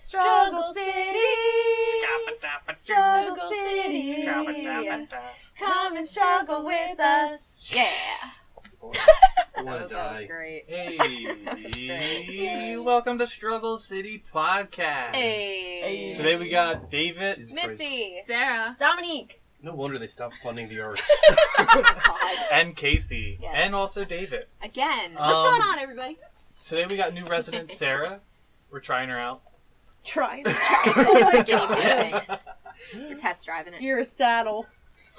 Struggle City. Struggle City. Come and struggle with us. Yeah. That was great. Hey, welcome to Struggle City Podcast. Hey. Today we got David, Missy. Sarah. Dominique. No wonder they stopped funding the arts. and Casey, Yes. and also David. Again. What's going on, everybody? Today we got new resident Sarah. We're trying her out. Trying. It's a guinea pig thing. We're test driving it. You're a saddle.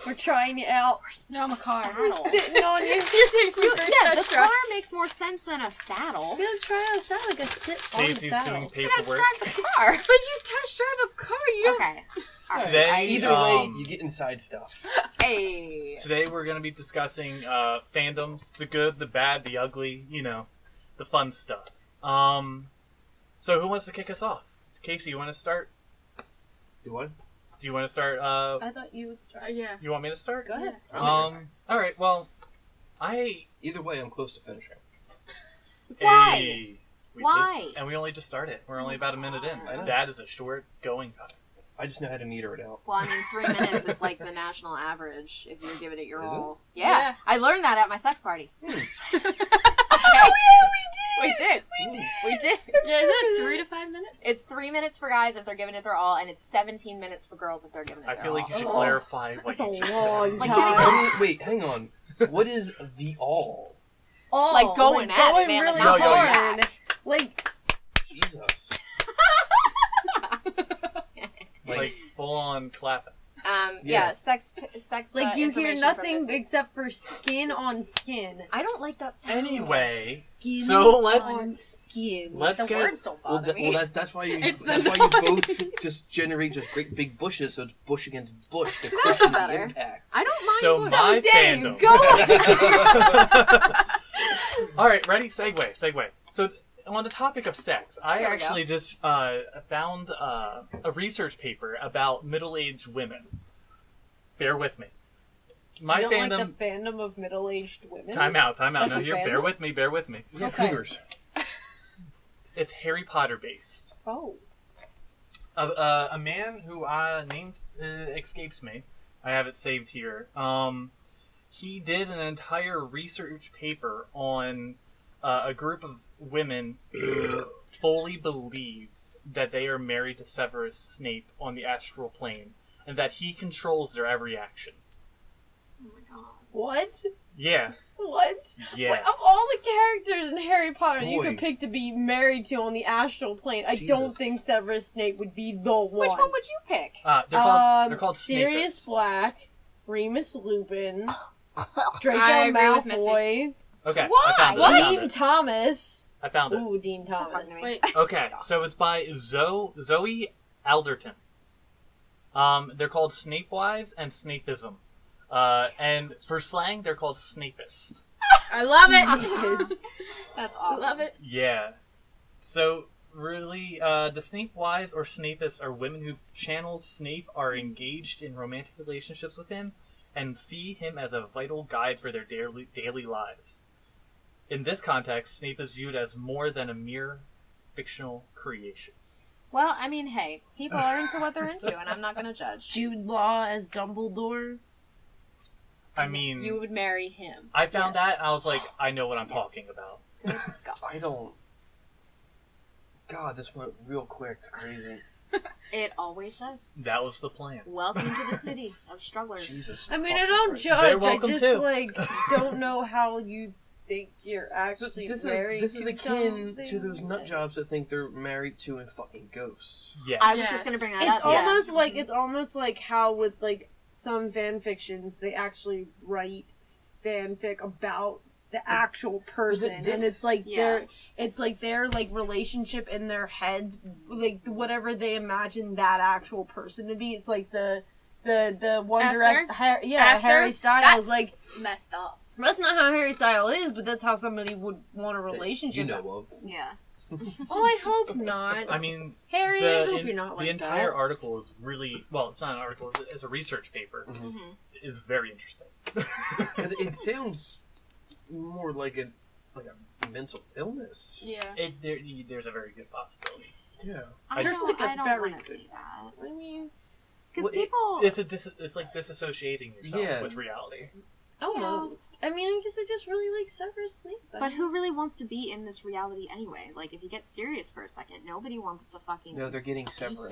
We're trying it out. I'm a car. We're sitting on you. You're taking me for a Yeah, the test drive. car makes more sense than a saddle. I'm gonna try out a saddle. Like a sit on the Casey's saddle. doing You gotta paperwork. drive the car. But you test drive a car. You don't. Okay. All right. Today- Either way, you get inside stuff. Hey. Today we're going to be discussing fandoms, the good, the bad, the ugly, the fun stuff. So who wants to kick us off? Casey, you want to start? Do what? Do you want to start? I thought you would start. Yeah. You want me to start? Go ahead. All right. Well, Either way, I'm close to finishing. Why? Hey, we Why? did- and we only just started. We're only about a minute in. I know. That is a short going time. I just know how to meter it out. Well, I mean, 3 minutes is like the national average if you're giving it your Is it? all. Yeah. I learned that at my sex party. Oh yeah, We did. We did. Yeah, isn't it 3 to 5 minutes? It's 3 minutes for guys if they're giving it their all, and it's 17 minutes for girls if they're giving it I their feel all. like you should Oh. clarify what That's you a just long said. Like time. getting- Wait, hang on. What is the all? Oh, Like going at it, going man, really like not hard. Like, Jesus. Like full on clapping. yeah, Yeah. sex. like you hear information from nothing this. except for skin on skin. I don't like that sound. Anyway, Skin So let's- on skin. let's The get. words don't bother me. That's why you. It's That's the why you both just generate just great big bushes. So it's bush against bush to cushion the better. impact. I don't mind. So bush. my Dave, fandom. go. All right, ready? Segue. So on the topic of sex, I There we go. actually just found a research paper about middle-aged women. Bear with me. My you don't fandom. like the fandom of middle-aged women? Time out. That's No, a here, fandom? bear with me. Yeah, Okay. cougars. It's Harry Potter based. Oh. A man who name escapes me. I have it saved here. He did an entire research paper on a group of women who fully believe that they are married to Severus Snape on the astral plane, and that he controls their every action. Oh my god. What? Yeah. What? Yeah. Wait, of all the characters in Harry Potter you Boy. could pick to be married to on the astral plane, I don't Jesus. think Severus Snape would be the one. Which one would you pick? They're called Sirius Snapeus. Black, Remus Lupin, I Draco agree with Missy. Malfoy, Okay. Why? I found it. What? Dean Thomas. I found it. Ooh, Dean Stop Thomas. talking to me. Wait. Okay, so it's by Zoe Alderton. They're called Snape Wives and Snapeism. And for slang, they're called Snapeist. I love it. That's awesome. Love it. Yeah. So, really, the Snape Wives or Snapeists are women who channel Snape, are engaged in romantic relationships with him, and see him as a vital guide for their daily lives. In this context, Snape is viewed as more than a mere fictional creation. Well, I mean, hey, people are into what they're into, and I'm not going to judge. Jude Law as Dumbledore. I mean, You would marry him. I found Yes. that, and I was like, I know what I'm talking about. Good God. I don't. God, this went real quick. It's crazy. It always does. That was the plan. Welcome to the city of strugglers. Jesus. I mean, I fucking don't Christ. judge. They're I welcome just too. don't know how you think you're So actually this married is to akin to something. those nut jobs that think they're married to and fucking ghosts. Yeah. I was Yes. just going to bring that It's up. almost yes. like how with like some fan fictions they actually write fanfic about the actual person, this- and it's like Yeah. their like relationship in their heads, like whatever they imagine that actual person to be. It's like the One After? Direct, After? Harry Styles. That's Like messed up. that's not how Harry Styles is, but that's how somebody would want a That relationship. you know of. Yeah. Oh, I hope not. I mean, Harry, I hope you're not like the entire that. article is really, well, it's not an article, it's a research paper. Mm-hmm. Is very interesting. Because it sounds more like a mental illness. Yeah. There's a very good possibility. Yeah. I just don't, think I it's don't very want to good. see that. I mean, Because Well, people... It's like disassociating yourself Yeah. with reality. almost. I mean, I guess I just really like Severus Snape. But who really wants to be in this reality anyway? Like, if you get serious for a second, nobody wants to fucking... No, they're getting Severus.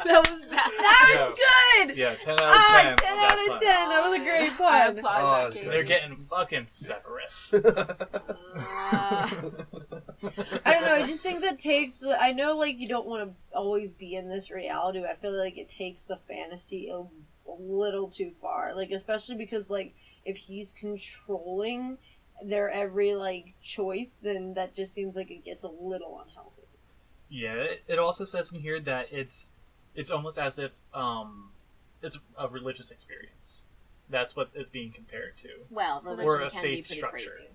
That was bad. That was good! Yeah, 10 out of 10. 10 on out that of pun. 10. That was a great I pun. applaud Oh, that, that's Casey. They're getting fucking Severus. I don't know, I just think that takes the... I know, like, you don't want to always be in this reality, but I feel like it takes the fantasy a little too far. Like, especially because, like, if he's controlling their every, like, choice, then that just seems like it gets a little unhealthy. Yeah, it also says in here that it's almost as if it's a religious experience. That's what is being compared to. Well, Or religion a can be faith pretty structure. crazy.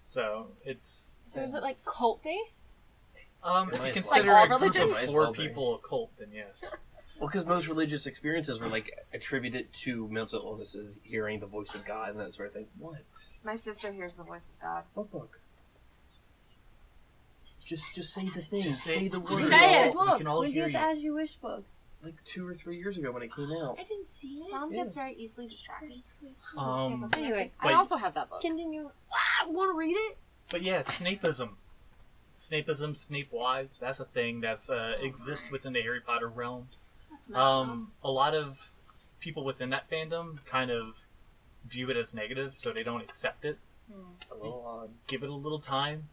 So it's So is it like cult based? if It you might as consider well. a Like all group of religions? 4 Might as well be. people a cult, then yes. Well, because most religious experiences were like attributed to mental illnesses, hearing the voice of God and that sort of thing. What? My sister hears the voice of God. What book? Just say the thing. Just say the word. say it. We can all When hear did the you. As You Wish book? Like 2 or 3 years ago when it came out. I didn't see it. Mom Yeah. gets very easily distracted. Anyway, I But- also have that book. continue. Want to read it? But yeah, Snapeism. Snapeism, Snape wives, that's a thing that's exists within the Harry Potter realm. That's messed up. A lot of people within that fandom kind of view it as negative, so they don't accept it. It's a little odd. Give it a little time.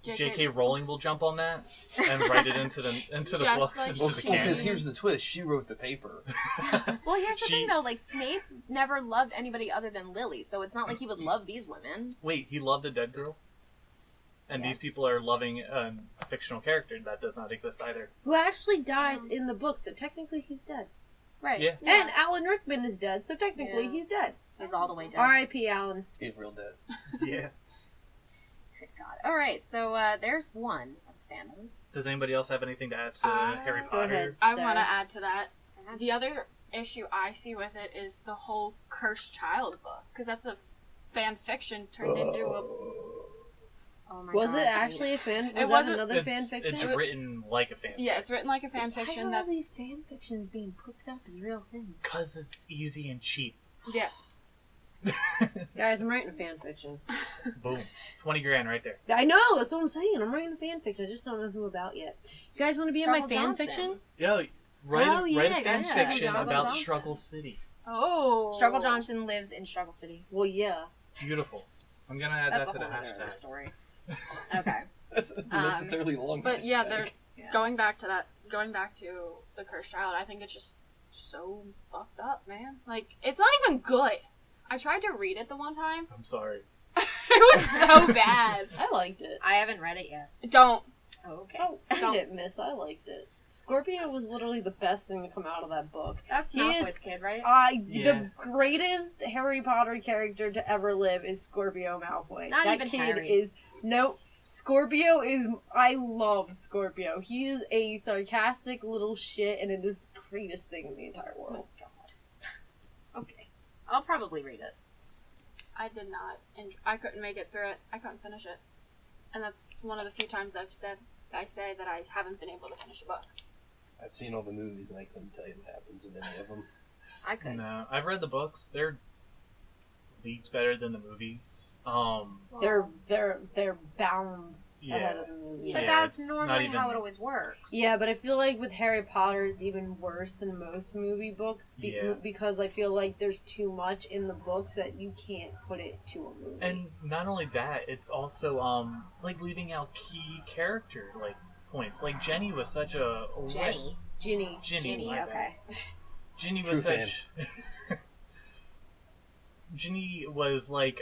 JK J.K. Rowling will jump on that and write it into the Just books, like into Well, the she- because canon. here's the twist. She wrote the paper. Well, here's the She- thing, though. Like, Snape never loved anybody other than Lily, so it's not like he would love these women. Wait, he loved a dead girl? And Yes. these people are loving a fictional character that does not exist either. Who actually dies in the book, so technically he's dead. Right. Yeah. And Alan Rickman is dead, so technically Yeah. he's dead. He's all the way dead. R.I.P. Alan. He's real dead. Yeah. Good God. All right, so there's one of the fandoms. Does anybody else have anything to add to Harry Go Potter? ahead. I Sarah. want to add to that. The other issue I see with it is the whole Cursed Child book, because that's a fan fiction turned into a. Oh my Was God, it actually a Ace. fan? It Was that wasn't- another fan fiction? It's written like a fan. Yeah, it's written like a fan Why fiction. are all That's these fan fictions being cooked up as real things? Because it's easy and cheap. yes. Guys, I'm writing a fan fiction. Boom. 20 grand right there. I know, that's what I'm saying. I'm writing a fan fiction. I just don't know who about yet. You guys want to be in my Struggle fan Johnson. fiction? Yo, write Oh, a yeah, fan yeah, fiction Struggle about Johnson. Struggle City. Oh. Struggle Johnson lives in Struggle City. Well, yeah. Beautiful. I'm gonna add That's that a to whole the other hashtag. story. Okay. That's not necessarily long. But yeah, hashtag. they're Yeah. going back to that. Going back to the Cursed Child, I think it's just so fucked up, man. Like, it's not even good. I tried to read it the one time. I'm sorry. It was so bad. I liked it. I haven't read it yet. Don't. Okay. Oh, I Don't. didn't miss. I liked it. Scorpio was literally the best thing to come out of that book. That's He is- Malfoy's kid, right? Yeah. The greatest Harry Potter character to ever live is Scorpio Malfoy. Not that even kid Harry. is Scorpio is. I love Scorpio. He is a sarcastic little shit, and it is the greatest thing in the entire world. Oh, God. Okay. I'll probably read it. I did not. I couldn't make it through it. I couldn't finish it. And that's one of the few times I say that I haven't been able to finish a book. I've seen all the movies and I couldn't tell you what happens in any of them. I could. No, I've read the books. They're leagues better than the movies. They're bounds Yeah. ahead of the movie. But Yeah, that's it's not normally even- how it always works. Yeah, but I feel like with Harry Potter, it's even worse than most movie books Yeah. because I feel like there's too much in the books that you can't put it to a movie. And not only that, it's also like leaving out key character like points. Like Jenny was such a Jenny. Ginny. Ginny, my bad. Okay. Ginny True was such. Ginny was like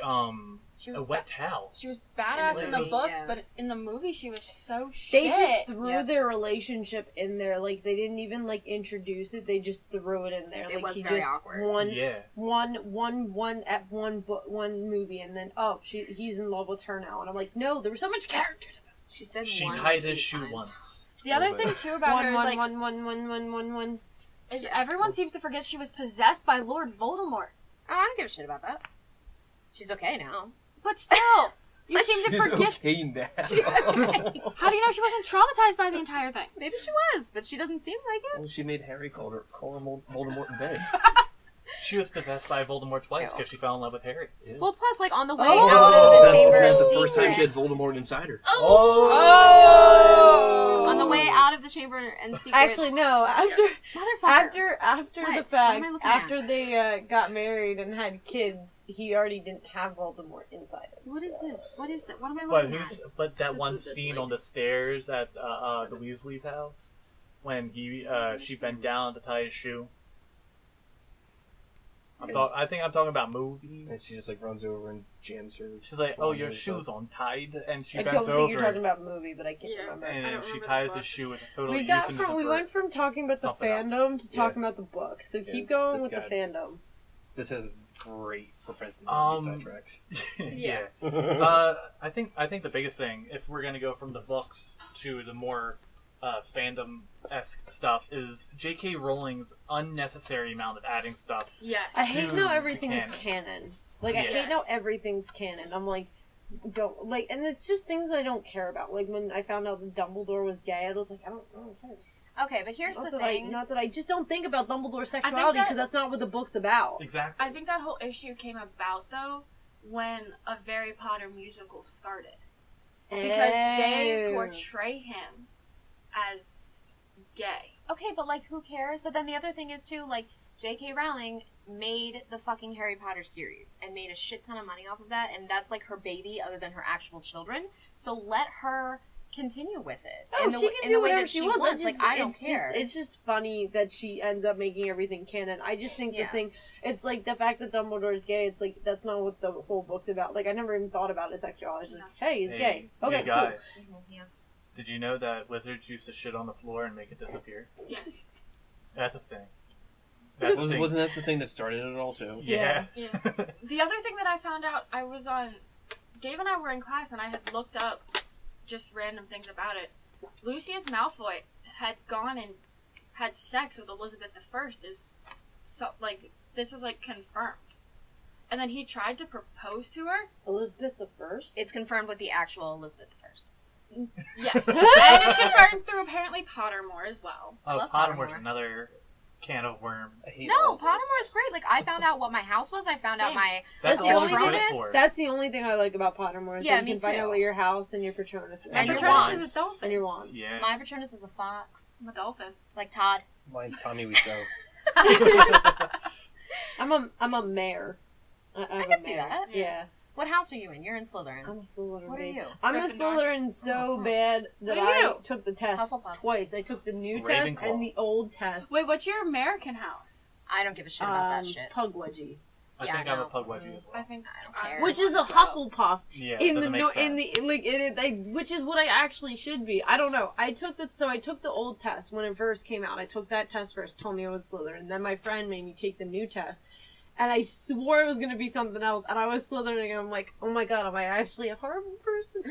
She a was, wet towel. she was badass in the Like, books, yeah. but in the movie she was so They shit. just threw Yep. their relationship in there. Like they didn't even like introduce it. They just threw it in there. It Like was he very just awkward. Yeah. one at one movie, and then he's in love with her now, and I'm like, no, there was so much character. She said She one, tied like, his 8 shoe times. once. The other Little thing bit. too about her is like One. is everyone seems to forget she was possessed by Lord Voldemort. Oh, I don't give a shit about that. She's okay now. But still, You seem to She's forget. okay now. How do you know she wasn't traumatized by the entire thing? Maybe she was, but she doesn't seem like it. Well, she made Harry call her Voldemort in bed. She was possessed by Voldemort twice because she fell in love with Harry. Yeah. Well, plus, like, on the way Oh. out of the chamber That's of the first time she had secrets. Voldemort inside her. Oh! On the way out of the chamber and secrets. Actually, no. Motherfucker. After What? the What fact, am I looking at? after they got married and had kids, he already didn't have Voldemort inside him. What is this? What is that? What am I But looking but that one What's this scene place? on the stairs at the Weasley's house when she bent down to tie his shoe. I think I'm talking about movie. And she just like runs over and jams her. She's like, "Oh, your Why shoe's untied," and she I bends don't think you're over, talking about movie, but I can't Yeah. remember. I and don't she remember ties the his book. shoe, which is totally We euphemism went from talking about the something else. fandom to Yeah. talking about the book. So Yeah, keep going this with the guy. fandom. This has great propensity to be sidetracked. yeah. I think the biggest thing, if we're gonna go from the books to the more fandom-esque stuff, is J.K. Rowling's unnecessary amount of adding stuff. Yes. I hate to how everything is canon. canon. Like, I Yes. hate how everything's canon. I'm like, don't, like, and it's just things that I don't care about. Like, when I found out that Dumbledore was gay, I was like, I don't care. Okay, but here's Not the that thing. not that I just don't think about Dumbledore's sexuality, because that's not what the book's about. Exactly. I think that whole issue came about, though, when a Harry Potter musical started. Because they Oh. portray him as gay. Okay, but like, who cares? But then the other thing is too, like, J.K. Rowling made the fucking Harry Potter series and made a shit ton of money off of that, and that's like her baby, other than her actual children. So let her continue with it. Oh, in the, she in can the do way whatever that she wants. wants. Like, I don't care. It's just funny that she ends up making everything canon. I just think this thing, it's like the fact that Dumbledore's gay, it's like, that's not what the whole book's about. Like, I never even thought about his sexuality. It's like, hey, he's gay. Okay, hey cool. guys, Yeah. did you know that wizards used to shit on the floor and make it disappear? Yes. That's a thing. That's a thing. Wasn't that the thing that started it all too? Yeah. Yeah. The other thing that I found out, I was on... Dave and I were in class, and I had looked up just random things about it. Lucius Malfoy had gone and had sex with Elizabeth I. This is, like, confirmed. And then he tried to propose to her. Elizabeth the First? It's confirmed with the actual Elizabeth I. Yes. And it's confirmed through apparently Pottermore as well. Oh, love Pottermore's Pottermore. another can of worms. I hate No, all this. Pottermore is great. Like, I found out what my house was. I found out Same. my... That's the all only she's good Patronus? for. That's the only thing I like about Pottermore. Is Yeah, that you me can find too. out what your house and your Patronus is. And And your Patronus wand. is a dolphin. And your wand. Yeah. My Patronus is a fox. I'm a dolphin. Like Todd. Mine's Tommy Wiseau. I'm a mayor. I'm I a can see mayor. that. Yeah. What house are you in? You're in Slytherin. I'm a Slytherin. What are babe. you? I'm a Gryffindor. Slytherin so Oh. bad that What are I you? took the test Hufflepuff. twice. I took the new test Ravenclaw. and the old test. Wait, what's your American house? I don't give a shit about that shit. Pugwudgie. I Yeah, think I I'm a know. Pugwudgie as well. I think I don't care. Which is a So- Hufflepuff. Yeah, In the doesn't make in the sense. like in it, which is what I actually should be. I don't know. I took the old test when it first came out. I took that test first, told me I was Slytherin. Then my friend made me take the new test, and I swore it was gonna be something else. And I was Slytherin, and I'm like, oh my god, am I actually a horrible person?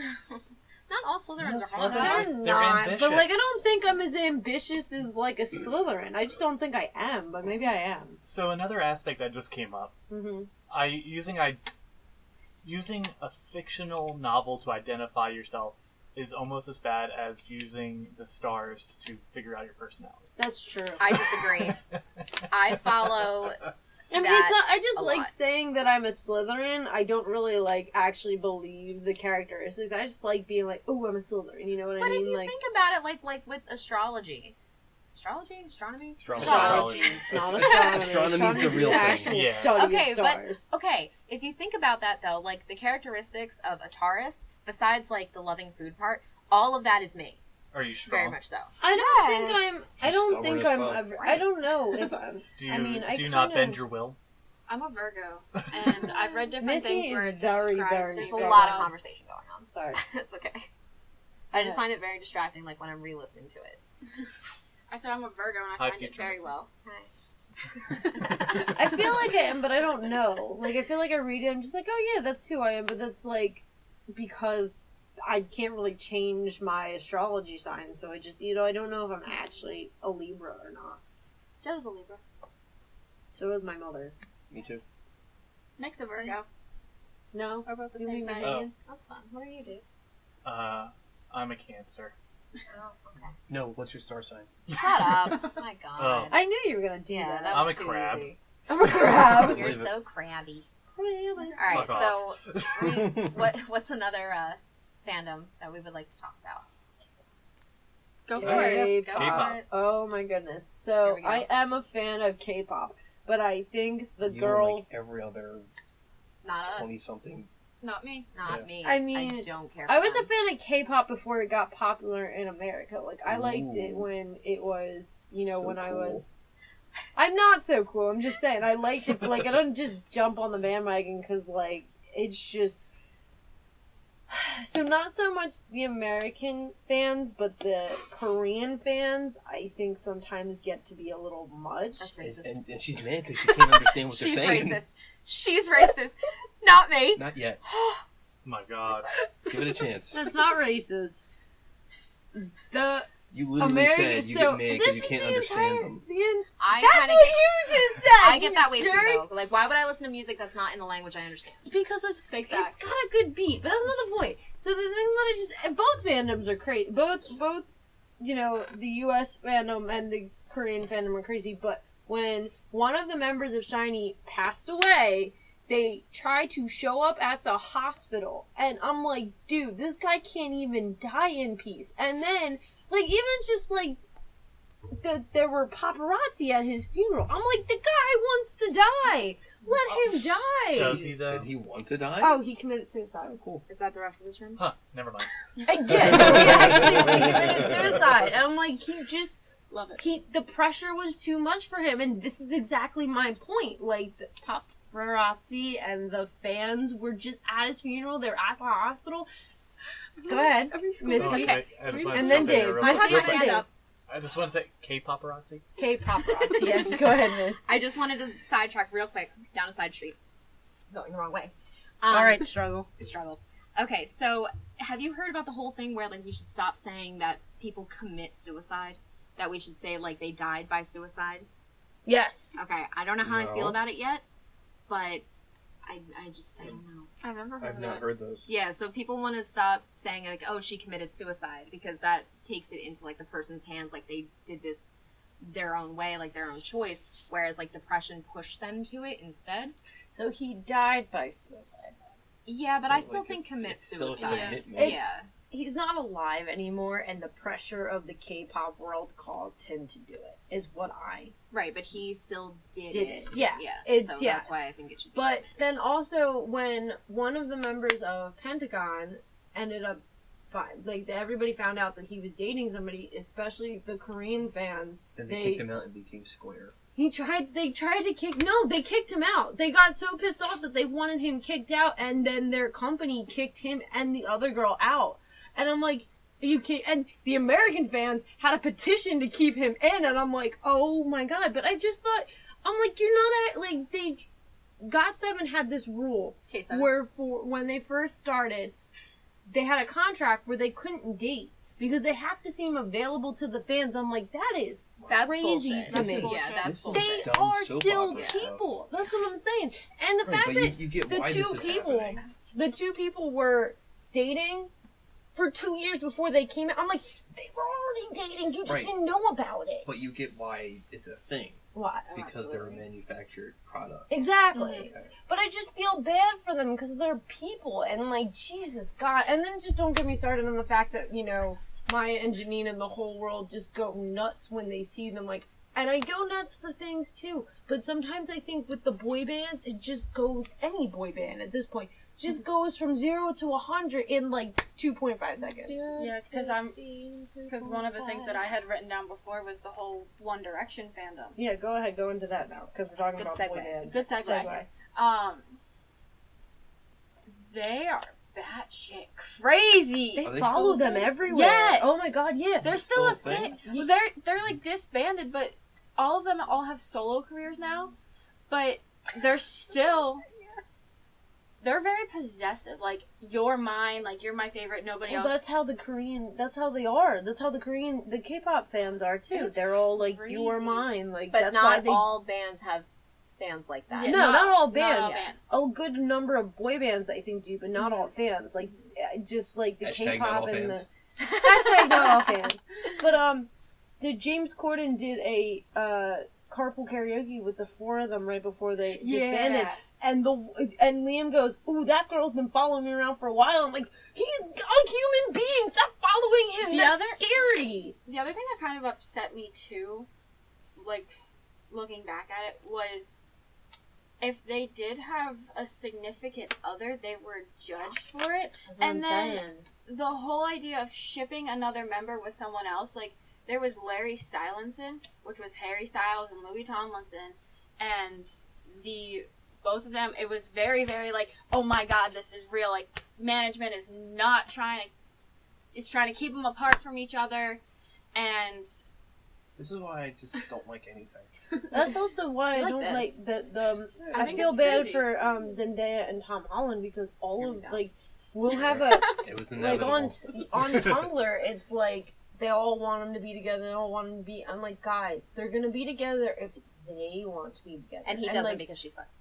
Not all Slytherins No, are horrible. Slytherins- They're they're not. ambitious. But like, I don't think I'm as ambitious as like a Slytherin. I just don't think I am. But maybe I am. So another aspect that just came up, Mm-hmm. using a fictional novel to identify yourself is almost as bad as using the stars to figure out your personality. That's true. I disagree. I follow... I mean, that it's not, I just a like lot. saying that I'm a Slytherin. I don't really like actually believe the characteristics. I just like being like, oh, I'm a Slytherin. You know what I But mean? if you like, think about it, like with astrology... Astrology? Astronomy? Astrology. it's not astronomy. Astronomy's the real the thing. actual Yeah. study Okay, of but- stars. Okay, if you think about that though, like the characteristics of a Taurus, besides like the loving food part, all of that is me. Are you strong? Very much so. I don't think Yes. I'm. I don't Stubborn think as I'm. fuck. Ever, I don't know if I'm. Do you I mean, I do not kinda- bend your will? I'm a Virgo, and I've read different Missy things is where it very, describes very me There's a very lot of well. conversation going on. I'm sorry. It's okay. I just find it very distracting, like when I'm re-listening to it. I said I'm a Virgo, and I Hi, find it future very Missy. well. I feel like I am, but I don't know. Like, I feel like I read it, I'm just like, oh yeah, that's who I am. But that's like because I can't really change my astrology sign, so I just, I don't know if I'm actually a Libra or not. Joe's a Libra. So is my mother. Me too. Nick's a Virgo. No? We're both the You same mean sign. Megan? That's fun. What are you, dude? I'm a Cancer. Oh, okay. No, what's your star sign? Shut up. My God. I knew you were gonna do Yeah, that. that I'm was a too crab. easy. I'm a crab. You're Believe it. so crabby. Really? All right, Fuck so what's another fandom that we would like to talk about? Go for it. Go K-pop. for it. Oh my goodness. Here So we go. I am a fan of K-pop, but I think the You girl. and, like every other Not us. 20-something. Not me. Not Yeah. me. I mean, I don't care. I for was them. a fan of K-pop before it got popular in America. Like I liked it Ooh. when it was, when So I cool. was. I'm not so cool. I'm just saying I liked it. Like I don't just jump on the bandwagon because like it's just. So not so much the American fans, but the Korean fans, I think sometimes get to be a little much. That's racist. And she's mad because she can't understand what She's they're saying. racist. She's racist. Not me. Not yet. My God. Give it a chance. That's not racist. The You literally American. said you So get mad this because you is can't the understand entire. them. I That's kind what of you just said. I get that way you too, jerk. though. Like, why would I listen to music that's not in the language I understand? Because it's Big it's facts. got a good beat. But that's not the point. So the thing that I just both fandoms are crazy. Both the U.S. fandom and the Korean fandom are crazy. But when one of the members of SHINee passed away, they tried to show up at the hospital, and I'm like, dude, this guy can't even die in peace. And then like even just like. There were paparazzi at his funeral. I'm like, the guy wants to die. Let him die. Does he, though? Did he want to die? Oh, he committed suicide. Cool. Is that the rest of this room? Huh, never mind. Yeah, no, he actually committed suicide. And I'm like, Love it. the pressure was too much for him. And this is exactly my point. Like, the paparazzi and the fans were just at his funeral. They're at the hospital. Go ahead, Missy. Okay. I just wanted And to then jump in there Dave. real I quick. have Real my quick. hand up. I just want to say K-paparazzi. K-paparazzi, yes. Go ahead, Miss. I just wanted to sidetrack real quick down a side street. Going the wrong way. All right, struggle. Struggles. Okay, so have you heard about the whole thing where like we should stop saying that people commit suicide? That we should say like they died by suicide? Yes. Okay, I don't know how I feel No. about it yet, but I don't know. I've never heard I've of not that. heard those. Yeah, so people want to stop saying like, "Oh, she committed suicide," because that takes it into like the person's hands, like they did this their own way, like their own choice. Whereas like depression pushed them to it instead. So he died by suicide. Yeah, but I Like, still think it's- commit it's still a suicide. commitment. Yeah. He's not alive anymore, and the pressure of the K-pop world caused him to do it, is what I... Right, but he still did Did it. it, yeah. Yes, It's- so yeah. that's why I think it should be. But then also, when one of the members of Pentagon ended up... everybody found out that he was dating somebody, especially the Korean fans. Then they kicked him out and became square. They tried to kick... No, they kicked him out. They got so pissed off that they wanted him kicked out, and then their company kicked him and the other girl out. And I'm like, are you kidding? And the American fans had a petition to keep him in, and I'm like, oh my god. But I just thought, I'm like, you're not GOT7 had this rule K7. where for when they first started, they had a contract where they couldn't date because they have to seem available to the fans. I'm like, that is That's crazy bullshit. to me. Yeah, that's This is bullshit. They dumb are soap still opera stuff. people. That's what I'm saying. And the Right, fact but that you get the why two this is people, happening. the two people were dating for 2 years before they came out. I'm like, they were already dating. You just Right. didn't know about it. But you get why it's a thing. What? Oh, Because they're a absolutely. manufactured product. Exactly. Okay. But I just feel bad for them because they're people and like, Jesus God. And then just don't get me started on the fact that, Maya and Janine and the whole world just go nuts when they see them. Like, and I go nuts for things too. But sometimes I think with the boy bands, it just goes, any boy band at this point, just goes from 0 to 100 in like 2.5 seconds. Yeah, because one of the things that I had written down before was the whole One Direction fandom. Yeah, go ahead, go into that now because we're talking Good about segue. boy bands. Good segue. They are batshit crazy. They Are they follow still them a thing? everywhere. Yes. Oh my God, yeah. They're It's still a still a thing. thing? Well, they're like disbanded, but all of them all have solo careers now. But they're still. They're very possessive. Like, you're mine. Like, you're my favorite. Nobody Well, else. that's how the are. That's how the K-pop fans are too. It's They're all like, crazy. you're mine. Like, But that's not why they. all bands have fans like that. Yeah, No, not all Not bands. all bands. A good number of boy bands, I think, do, but not all fans. Like, just like the Hashtag not K-pop all and fans. the hashtag not all fans. But James Corden did a carpool karaoke with the 4 of them right before they disbanded. And Liam goes, "Ooh, that girl's been following me around for a while." I'm like, he's a human being. Stop following him. That's scary. The other thing that kind of upset me too, like looking back at it, was if they did have a significant other, they were judged for it. That's what And I'm then saying. the whole idea of shipping another member with someone else, like there was Larry Stylinson, which was Harry Styles and Louis Tomlinson, and both of them, it was very, very like, oh my god, this is real. Like, management is not trying to keep them apart from each other, and This is why I just don't like anything. That's also why I like don't this. like the. I I think feel it's bad crazy. for Zendaya and Tom Holland because all Here we of go. like we'll have a It was like inevitable. on Tumblr. It's like they all want them to be together. They all want them to be. I'm like, guys, they're gonna be together if they want to be together. And he doesn't like, because she sucks.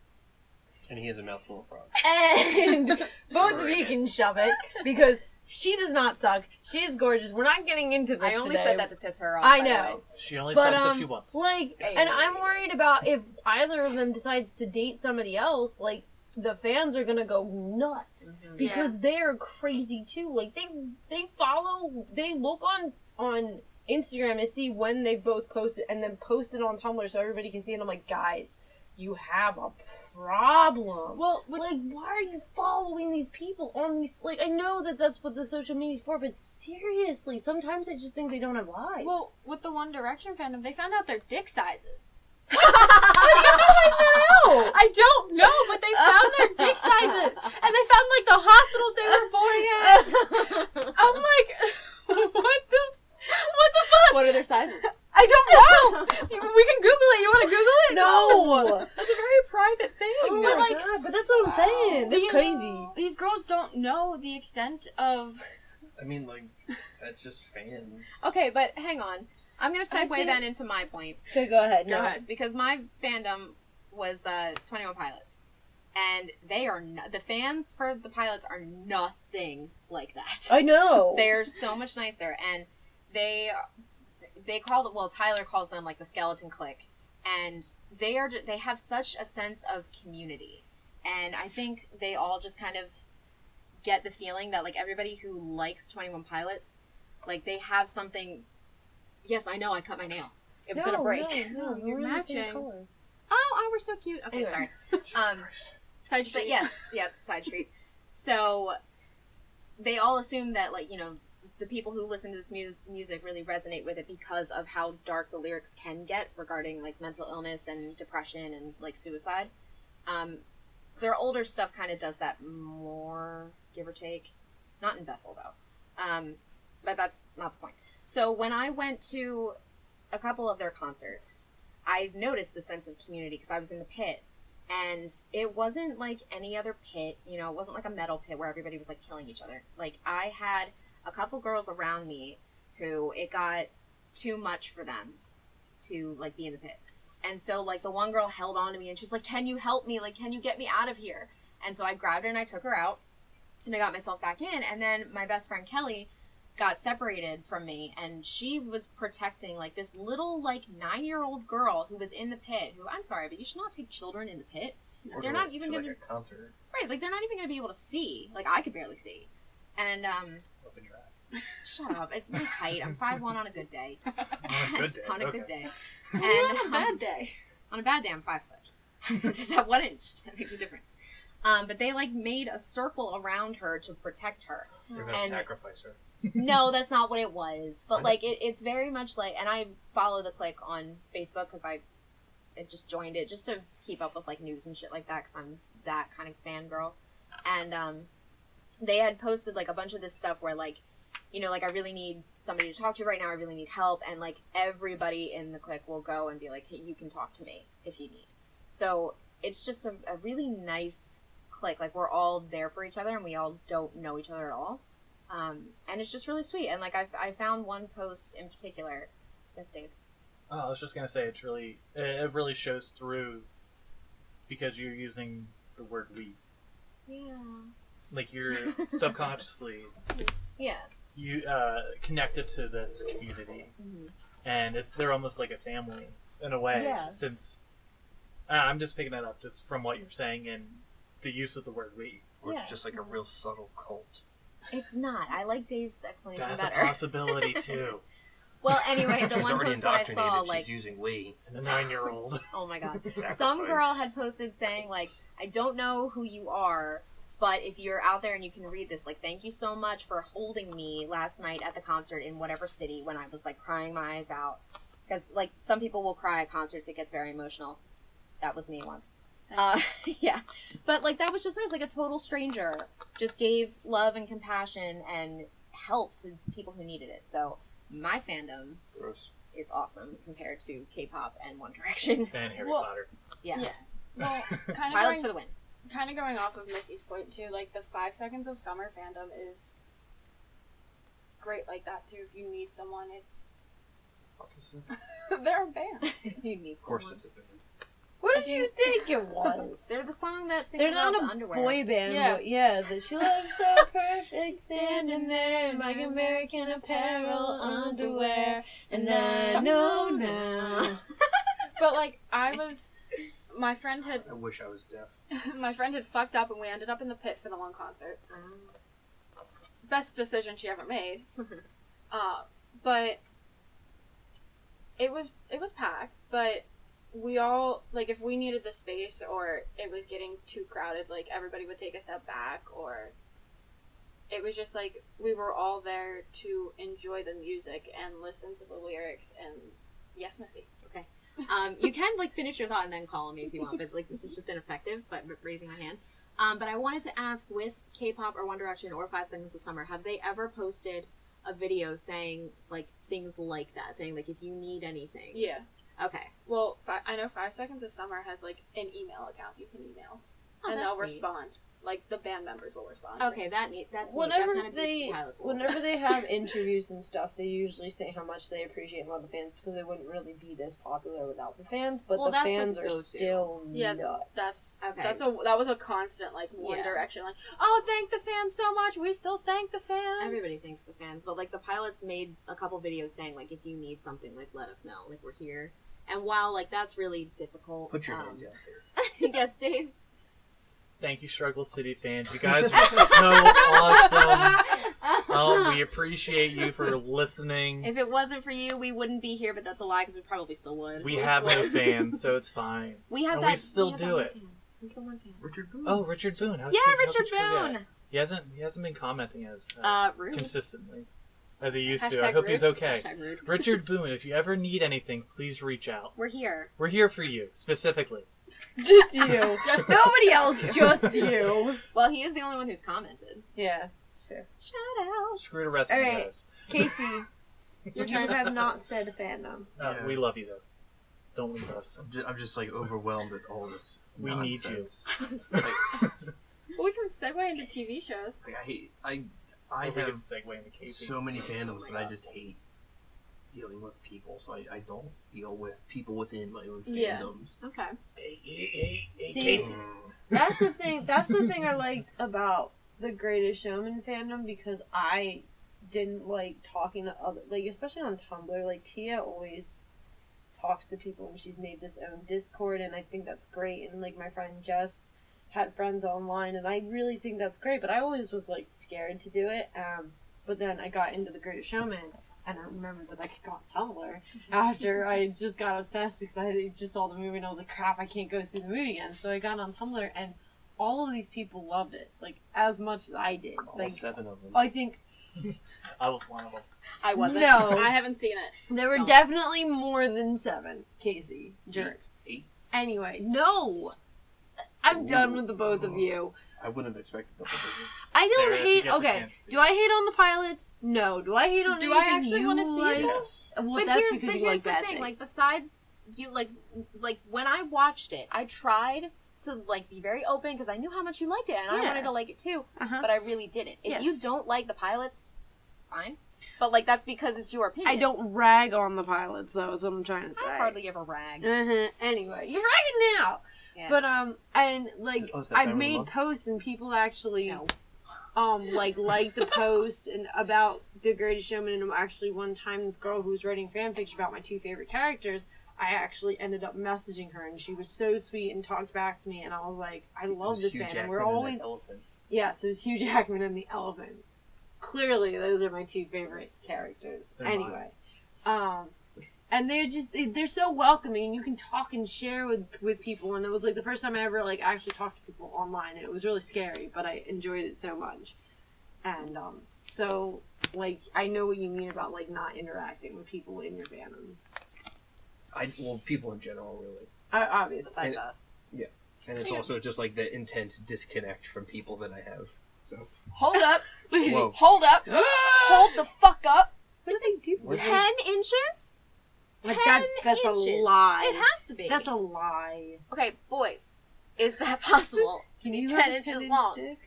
And he has a mouthful of frogs. and both of you can shove it because she does not suck. She is gorgeous. We're not getting into this. I only today. said that to piss her off. I by the way. know. She only But sucks if she wants. like, Hey. and I'm worried about if either of them decides to date somebody else. Like, the fans are gonna go nuts because they're crazy too. Like, they look on Instagram to see when they both posted, and then post it on Tumblr so everybody can see it. I'm like, guys, you have a problem. well, Like, why are you following these people on these? Like, I know that that's what the social media's for, but seriously, sometimes I just think they don't have lives. well, with the One Direction fandom, they found out their dick sizes. no. I don't know, but they found their dick sizes, and they found like the hospitals they were born in. I'm like, what the fuck? What are their sizes? I don't know. We can Google it. You want to Google it? No. That's a very private thing. Oh But, my like, god, but that's what I'm saying. That's these- crazy. These girls don't know the extent of. I mean, like, that's just fans. Okay, but hang on. I'm gonna I segue think- then into my point. Okay, go ahead. Go No. ahead. Because my fandom was 21 Pilots. And they are the fans for the Pilots are nothing like that. I know. They're so much nicer, and they call it, well, Tyler calls them like the skeleton clique, and they have such a sense of community, and I think they all just kind of get the feeling that like everybody who likes 21 Pilots, like they have something. Yes, I know, I cut my nail. It was gonna break. No, You're we're the same matching. color. Oh, we're so cute. Okay, Anyway. sorry. Side street. But yes, side street. So they all assume that, like, you know, the people who listen to this music really resonate with it because of how dark the lyrics can get regarding, like, mental illness and depression and, like, suicide. Their older stuff kind of does that more, give or take. Not in Vessel, though. But that's not the point. So when I went to a couple of their concerts, I noticed the sense of community because I was in the pit. And it wasn't like any other pit, you know, it wasn't like a metal pit where everybody was like killing each other. Like, I had a couple girls around me who it got too much for them to like be in the pit. And so like the one girl held on to me and she's like, "Can you help me? Like, can you get me out of here?" And so I grabbed her and I took her out and I got myself back in. And then my best friend Kelly got separated from me, and she was protecting like this little like 9-year-old girl who was in the pit, who, I'm sorry, but you should not take children in the pit. Or They're to, not like, even to, gonna, like a concert. right, like they're not even gonna be able to see. Like, I could barely see. And Open your eyes. shut up, it's my height. I'm 5'1" on a good day. On a good day. On a okay. good day. And And on a bad day. on a bad day, I'm 5 foot. Just that 1 inch. That makes a difference. But they like made a circle around her to protect her. You're gonna And- sacrifice her. No, that's not what it was. But like it's very much like, and I follow the clique on Facebook because I just joined it just to keep up with like news and shit like that because I'm that kind of fangirl. And they had posted like a bunch of this stuff where like, you know, like, I really need somebody to talk to right now. I really need help. And like everybody in the clique will go and be like, "Hey, you can talk to me if you need." So it's just a really nice clique. Like, we're all there for each other and we all don't know each other at all. And it's just really sweet. And like I found one post in particular. Yes, Dave. Oh, I was just gonna say it really shows through because you're using the word we. Yeah. Like you're subconsciously Yeah. you connected to this community, and they're almost like a family in a way. Yeah. Since I'm just picking that up just from what you're saying and the use of the word we. Or Yeah. it's just like a real subtle cult. It's not. I like Dave's explanation That's better. a possibility too. Well, anyway, the She's one already post that I indoctrinated. saw, She's like, using we. And the 9-year-old. oh my god, Sacrifice. some girl had posted saying like, I don't know who you are, but if you're out there and you can read this, like, thank you so much for holding me last night at the concert in whatever city when I was like crying my eyes out. Because like some people will cry at concerts, it gets very emotional. That was me once. Yeah, but like that was just nice. Like a total stranger just gave love and compassion and help to people who needed it. So my fandom Gross. is awesome compared to K-pop and One Direction. And Harry Well, Potter. Yeah, Yeah. Well, kind pilots of for the win. going off of Missy's point too. Like the 5 seconds of summer fandom is great like that too. If you need someone, it's Fuck is it? they're a band. You need Of course someone. it's a band. What did you think it was? They're the song that sings They're about not the a underwear. boy band. Yeah. But yeah, the she looks so perfect standing there in my American Apparel underwear, and I know now. But like my friend had I wish I was deaf. my friend had fucked up and we ended up in the pit for the one concert. Best decision she ever made. But it was packed, but we all, like, if we needed the space or it was getting too crowded, like, everybody would take a step back, or it was just, like, we were all there to enjoy the music and listen to the lyrics, and yes, Missy. Okay. You can like finish your thought and then call on me if you want, but like this has just been effective, but raising my hand. But I wanted to ask, with K-pop or One Direction or 5 Seconds of Summer, have they ever posted a video saying like things like that, saying like if you need anything? Yeah. Okay. Well, I know 5 Seconds of Summer has, like, an email account you can email. Oh, and that's they'll neat. respond. Like, the band members will respond. Okay, that's neat. Whenever That kind of beats the pilots a little whenever bit. they have interviews and stuff, they usually say how much they appreciate and love the fans because they wouldn't really be this popular without the fans. But Well, the that's fans a are go-to. still Yeah, nuts. Okay. That was a constant, like, One Yeah. Direction, like, oh, thank the fans so much, we still thank the fans. Everybody thanks the fans, but like the pilots made a couple videos saying like if you need something, like let us know, like we're here. And while like that's really difficult, Put your hand down. yes, Dave. Thank you, Struggle City fans. You guys are so awesome. We appreciate you for listening. If it wasn't for you, we wouldn't be here, but that's a lie because we probably still would. We have no fans, so it's fine. We have And that. we still we have do that one it. fan. Who's the one fan? Richard Boone. Oh, Richard Boone. How Yeah, could- how Richard could you forget? Boone. He hasn't been commenting as Rude. consistently as he used to. Hashtag I hope he's rude. okay. Hashtag rude. Richard Boone, if you ever need anything, please reach out. We're here. We're here for you, specifically. Just you. Just nobody else. Just you. Well, he is the only one who's commented. Yeah. Sure. Shout out. Screw the rest of All you right. guys. Casey, you have not said fandom. Yeah. We love you, though. Don't leave us. I'm just like overwhelmed at all this. We need you. nonsense. Like, Well, we can segue into TV shows. I hate. I Or we have can segue into Casey. so many fandoms, Oh my but I God. just hate dealing with people. So I don't deal with people within my own Yeah. fandoms. Okay. Hey, See, Casey. That's the thing. That's the thing I liked about the Greatest Showman fandom because I didn't like talking to other, like especially on Tumblr. Like Tia always talks to people and she's made this own Discord, and I think that's great. And like my friend Jess had friends online, and I really think that's great. But I always was like scared to do it. But then I got into the Greatest Showman. And I remembered that I could go on Tumblr after I just got obsessed because I just saw the movie and I was like, crap, I can't go see the movie again. So I got on Tumblr and all of these people loved it, like, as much as I did. All Like, 7 of them. I think, I was one of them. I wasn't. no, I haven't seen it. there were Don't. definitely more than 7, Casey. Jerk. 8. Anyway, no! I'm done with the both of you. I wouldn't have expected double digits. I don't Sarah, if you hate, get the okay, chance to- do I hate on the pilots? No. Do I hate on Do I anything actually you wanna see like? it? Yes. Well, But that's here's, because but you here's like that the thing. thing. Like, besides you, like when I watched it, I tried to like be very open because I knew how much you liked it and I Yeah. wanted to like it too, Uh-huh. but I really didn't. If Yes. you don't like the pilots, fine. But like that's because it's your opinion. I don't rag on the pilots, though, is what I'm trying to say. I hardly ever rag. Uh-huh. Anyway, you're ragging now. Yeah. But and like Oh, is that I've time of the made month? posts and people actually No. like the post and about The Greatest Showman, and actually one time this girl who was writing fanfiction about my 2 favorite characters, I actually ended up messaging her and she was so sweet and talked back to me, and I was like, I love this Hugh fandom. Jackman We're and that always elephant. yes, it was Hugh Jackman and the elephant. Clearly those are my 2 favorite characters. They're Anyway. And they're so welcoming, and you can talk and share with people, and it was like the first time I ever like actually talked to people online, and it was really scary, but I enjoyed it so much. And so like I know what you mean about like not interacting with people in your fandom. Well, people in general, really. Obviously. Besides And- us. And it's also just like the intense disconnect from people that I have. So Hold up. Whoa. Hold up. Hold the fuck up. What did they do? What? 10 inches? Like, 10 that's a inches. lie. It has to be. That's a lie. Okay, boys. Is that possible to Can be you 10 have a inches 10-inch long? dick?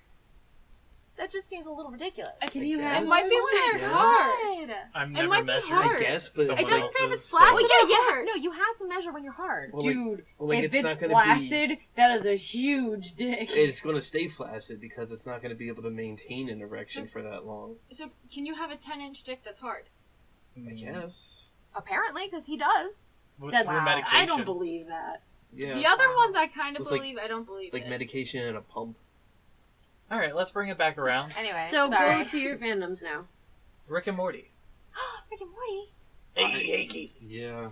That just seems a little ridiculous. Can you guess. have It might be when Yeah. you're hard. God. I've It never might be measured. hard. I guess, but someone It doesn't say if else's, it's flaccid. Well, Well, yeah, yeah, yeah. No, you have to measure when you're hard. Well, like- Dude, well, like, if it's it's not gonna flaccid, that is a huge dick. it's going to stay flaccid because it's not going to be able to maintain an erection for that long. So can you have a 10-inch dick that's hard? I guess. Apparently, because he does. Through Wow. medication. I don't believe that. Yeah. The other ones I kind of With, like- believe. I don't believe Like it. medication and a pump. All right, let's bring it back around. Anyway, So sorry. go to your fandoms now. Rick and Morty. Rick and Morty. Hey, Casey. Yeah.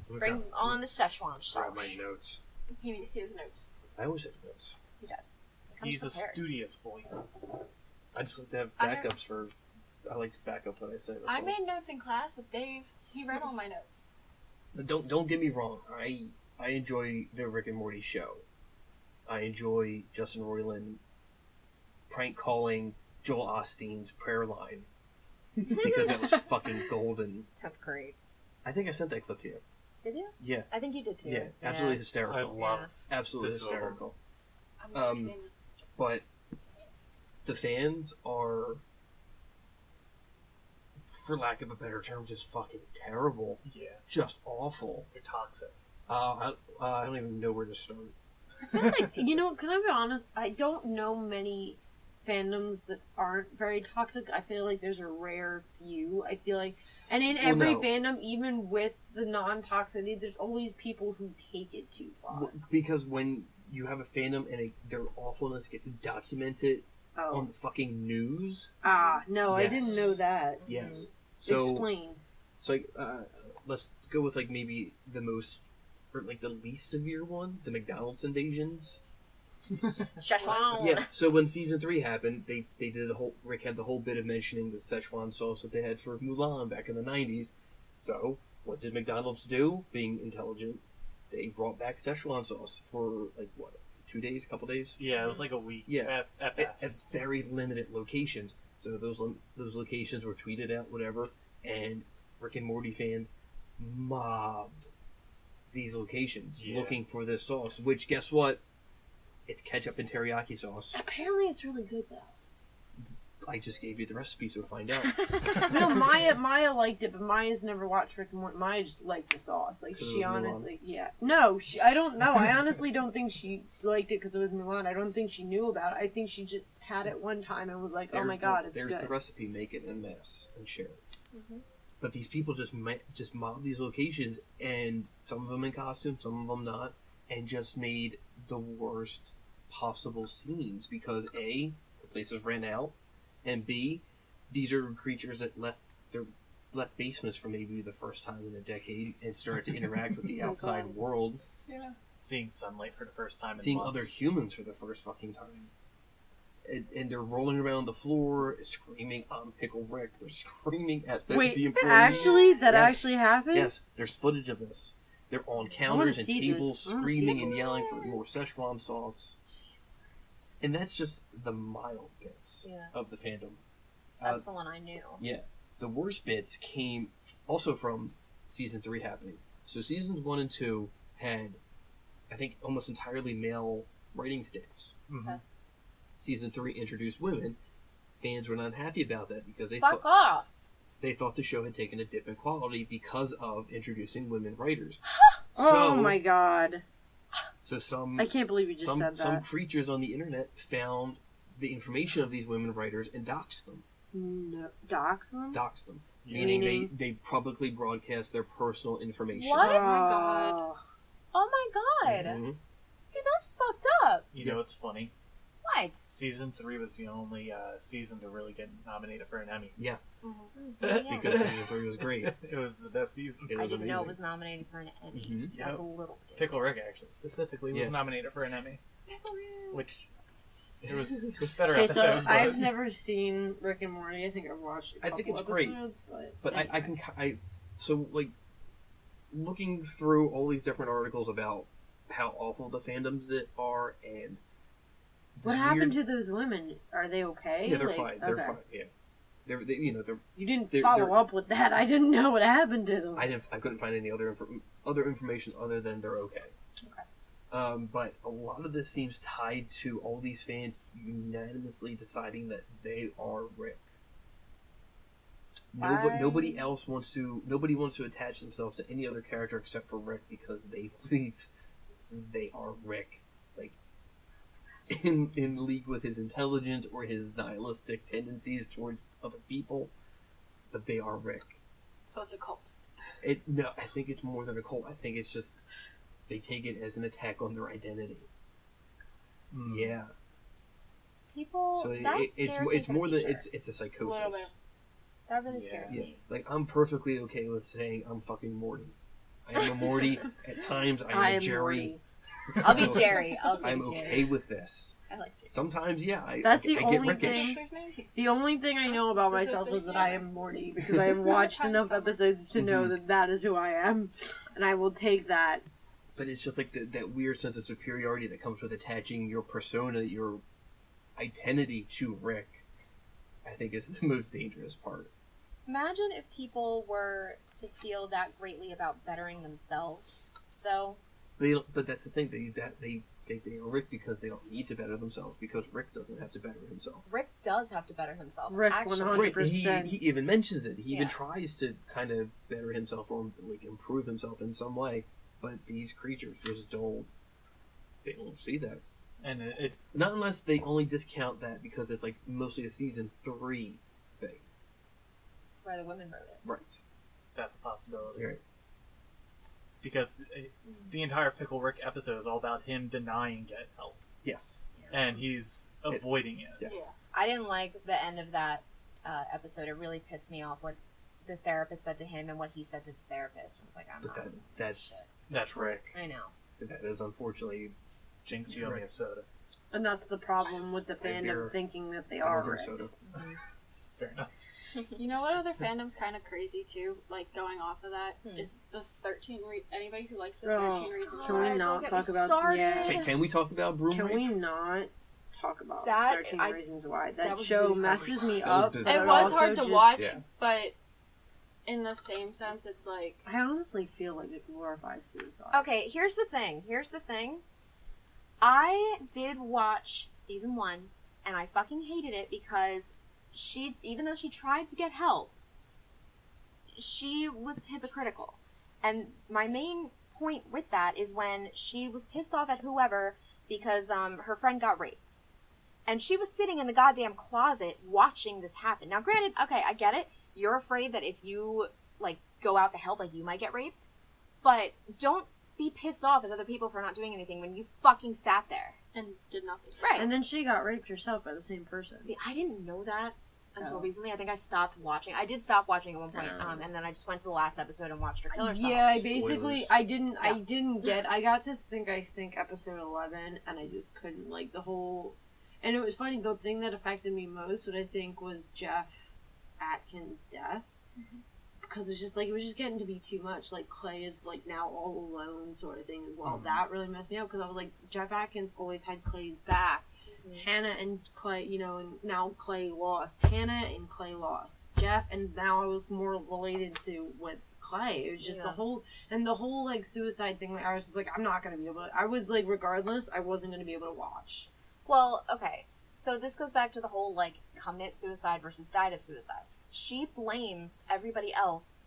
Bring on the Szechuan grab my sauce. notes. He has notes. I always have notes. He does. He comes He's a prepared. studious boy. I just like to have I have- backups for. I like to back up what I say. That's I all. made notes in class with Dave. He read all my notes. Don't get me wrong. I enjoy the Rick and Morty show. I enjoy Justin Roiland prank calling Joel Osteen's prayer line because that was fucking golden. That's great. I think I sent that clip to you. Did you? Yeah, I think you did too. yeah, absolutely I hysterical. love Absolutely this album. hysterical. I'm never Um, seen it. But the fans are, for lack of a better term, just fucking terrible. Yeah, Just awful. they're toxic. I don't even know where to start. I feel like, can I be honest? I don't know many fandoms that aren't very toxic. I feel like there's a rare few. I feel like, and in Well, every no. fandom, even with the non-toxicity, there's always people who take it too far. Because when you have a fandom and their awfulness gets documented Oh, on the fucking news, no, I didn't Yes. know that. yes. So, Explain. like, let's go with like maybe the most, or like the least severe one, the McDonald's invasions. Szechuan. Yeah. So when season 3 happened, they did the whole. Rick had the whole bit of mentioning the Szechuan sauce that they had for Mulan back in the 90s. So what did McDonald's do? Being intelligent, they brought back Szechuan sauce for like what, 2 days, couple days, Yeah, it was like a week. Yeah. at at best. very limited locations. So those locations were tweeted out, whatever, and Rick and Morty fans mobbed these locations Yeah. looking for this sauce. Which, guess what? It's ketchup and teriyaki sauce. Apparently, it's really good though. I just gave you the recipe, so find out. No, Maya liked it, but Maya's never watched Rick and Morty. Maya just liked the sauce. Like, 'Cause it she was honestly, yeah. No, I don't know. I honestly don't think she liked it because it was Mulan. I don't think she knew about it. I think she just had it one time and was like, oh my god, it's there's good. the recipe. Make it en masse and share it. Mhm. But these people just mobbed these locations, and some of them in costume, some of them not, and just made the worst possible scenes because A, the place is ran out, and B, these are creatures that left basements for maybe the first time in a decade and started to interact with the Oh, outside God. world, Seeing sunlight for the first time in seeing months. other humans for the first fucking time. And they're rolling around the floor, screaming, "I'm Pickle Rick." They're screaming at the Wait, employees. actually, that Yes. actually happened? Yes, there's footage of this. They're on counters and see tables, this. I wanna see screaming this. and yelling for more Szechuan sauce. Jesus Christ. And that's just the mild bits Yeah. of the fandom. That's the one I knew. Yeah, the worst bits came also from season 3 happening. So seasons 1 and 2 had, I think, almost entirely male writing staffs. Mhm. Season 3 introduced women. Fans were not happy about that because they Fuck off. they thought the show had taken a dip in quality because of introducing women writers. Oh So- my god. So some I can't believe you just said that. some creatures on the internet found the information of these women writers and doxed them. No, dox them? Doxed them. Meaning- Meaning they publicly broadcast their personal information. What? Oh my God. Oh my god. Mhm. Dude, that's fucked up. You know what's funny? What? Season 3 was the only season to really get nominated for an Emmy. Because season 3 was great. It was the best season. It I was didn't know amazing. it was nominated for an Emmy. Mhm. Yeah. That's a little bit. Pickle Rick actually specifically was Yeah. nominated for an Emmy, which it was better Okay, so episodes. but- I've never seen Rick and Morty. I think I've watched a I couple think it's great. episodes, But I can so like looking through all these different articles about how awful the fandoms are and this What happened to those women? Are they okay? Yeah, they're Like, fine. They're okay. fine. Yeah, they're You didn't They're- follow they're- up with that. I didn't know what happened to them. I couldn't find any other information other than they're okay. Okay. But a lot of this seems tied to all these fans unanimously deciding that they are Rick. Nobody wants to attach themselves to any other character except for Rick because they believe they are Rick, like in league with his intelligence or his nihilistic tendencies towards other people, but they are Rick. So it's a cult. No, I think it's more than a cult. I think it's just they take it as an attack on their identity. Mm. Yeah. People. So that it's scares me it's for more the than future. it's a Little psychosis. bit. That really scares Yeah. me. Like I'm perfectly okay with saying I'm fucking Morty. I am a Morty. At times I am a Jerry. Morty. I'll be Jerry. I'll take I'm Jerry. okay with this. I like Jerry. Sometimes, yeah, That's I the get only Rickish. thing. The only thing I know about myself is that I am Morty because I have watched enough episodes to know that that is who I am, and I will take that. But it's just like that weird sense of superiority that comes with attaching your persona, your identity to Rick. I think is the most dangerous part. Imagine if people were to feel that greatly about bettering themselves, though. But that's the thing. They think they are Rick because they don't need to better themselves because Rick doesn't have to better himself. Rick does have to better himself. Rick actually. 100%. Right, he even mentions it. He even Yeah. tries to kind of better himself or like improve himself in some way. But these creatures just don't. They don't see that. And it Not unless they only discount that because it's like mostly a season 3 thing. Where the women wrote it. Right. that's a possibility. Right. Because the entire Pickle Rick episode is all about him denying get help, Yes. and he's avoiding it. Yeah. I didn't like the end of that episode. It really pissed me off what the therapist said to him and what he said to the therapist. I was like, I'm But not. that's That's Rick. I know. that is unfortunately Jinx, you owe me a soda. And that's the problem with the Right there. fandom thinking that they I are don't drink Rick. soda. Fair enough. You know what other fandom's kind of crazy too? Like going off of that is Hmm. the 13. Anybody who likes the Oh, 13 Reasons can we Why? not don't get talk me about started. yeah? Can we talk about Broom Can Rape? we not talk about That- 13 I- Reasons Why? that That was show really hard. messes me That was up. bizarre. but It was also hard to just- watch, Yeah. but in the same sense, it's like I honestly feel like it glorifies suicide. Okay, here's the thing. I did watch season 1, and I fucking hated it because even though she tried to get help, she was hypocritical. And my main point with that is when she was pissed off at whoever because her friend got raped. And she was sitting in the goddamn closet watching this happen. Now, granted, okay, I get it. You're afraid that if you, like, go out to help, like, you might get raped. But don't be pissed off at other people for not doing anything when you fucking sat there. and did nothing. Right. And then she got raped herself by the same person. See, I didn't know that until Oh. recently. I think I stopped watching. I did stop watching at one point, Oh. and then I just went to the last episode and watched her kill herself. Yeah, I basically, Spoilers. I didn't get, I got to think episode 11, and I just couldn't, like, the whole, and it was funny, the thing that affected me most, what I think was Jeff Atkins' death, because it's just, like, it was just getting to be too much, like, Clay is, like, now all alone, sort of thing, as well. Mhm. That really messed me up, because I was like, Jeff Atkins always had Clay's back. Hannah and Clay, you know, and now Clay lost. Hannah and Clay lost. Jeff, and now I was more related to with Clay. It was just the whole like suicide thing. Like I was just like, I'm not gonna be able to. I was like, regardless, I wasn't gonna be able to watch. Well, okay. So this goes back to the whole, like, commit suicide versus died of suicide. She blames everybody else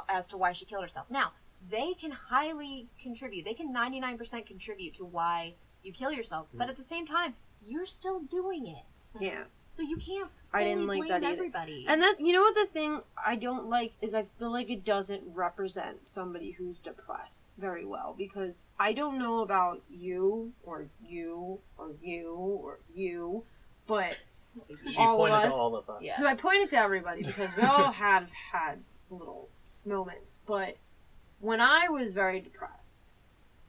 as to why she killed herself. Now, they can highly contribute. They can 99% contribute to why you kill yourself. But at the same time, you're still doing it. Yeah. So you can't I fully didn't like blame that either. everybody. And that, you know what the thing I don't like is I feel like it doesn't represent somebody who's depressed very well, because I don't know about you or you or you or you, but She all of pointed us. to all of us. Yeah. So I pointed to everybody because we all have had little moments. But when I was very depressed,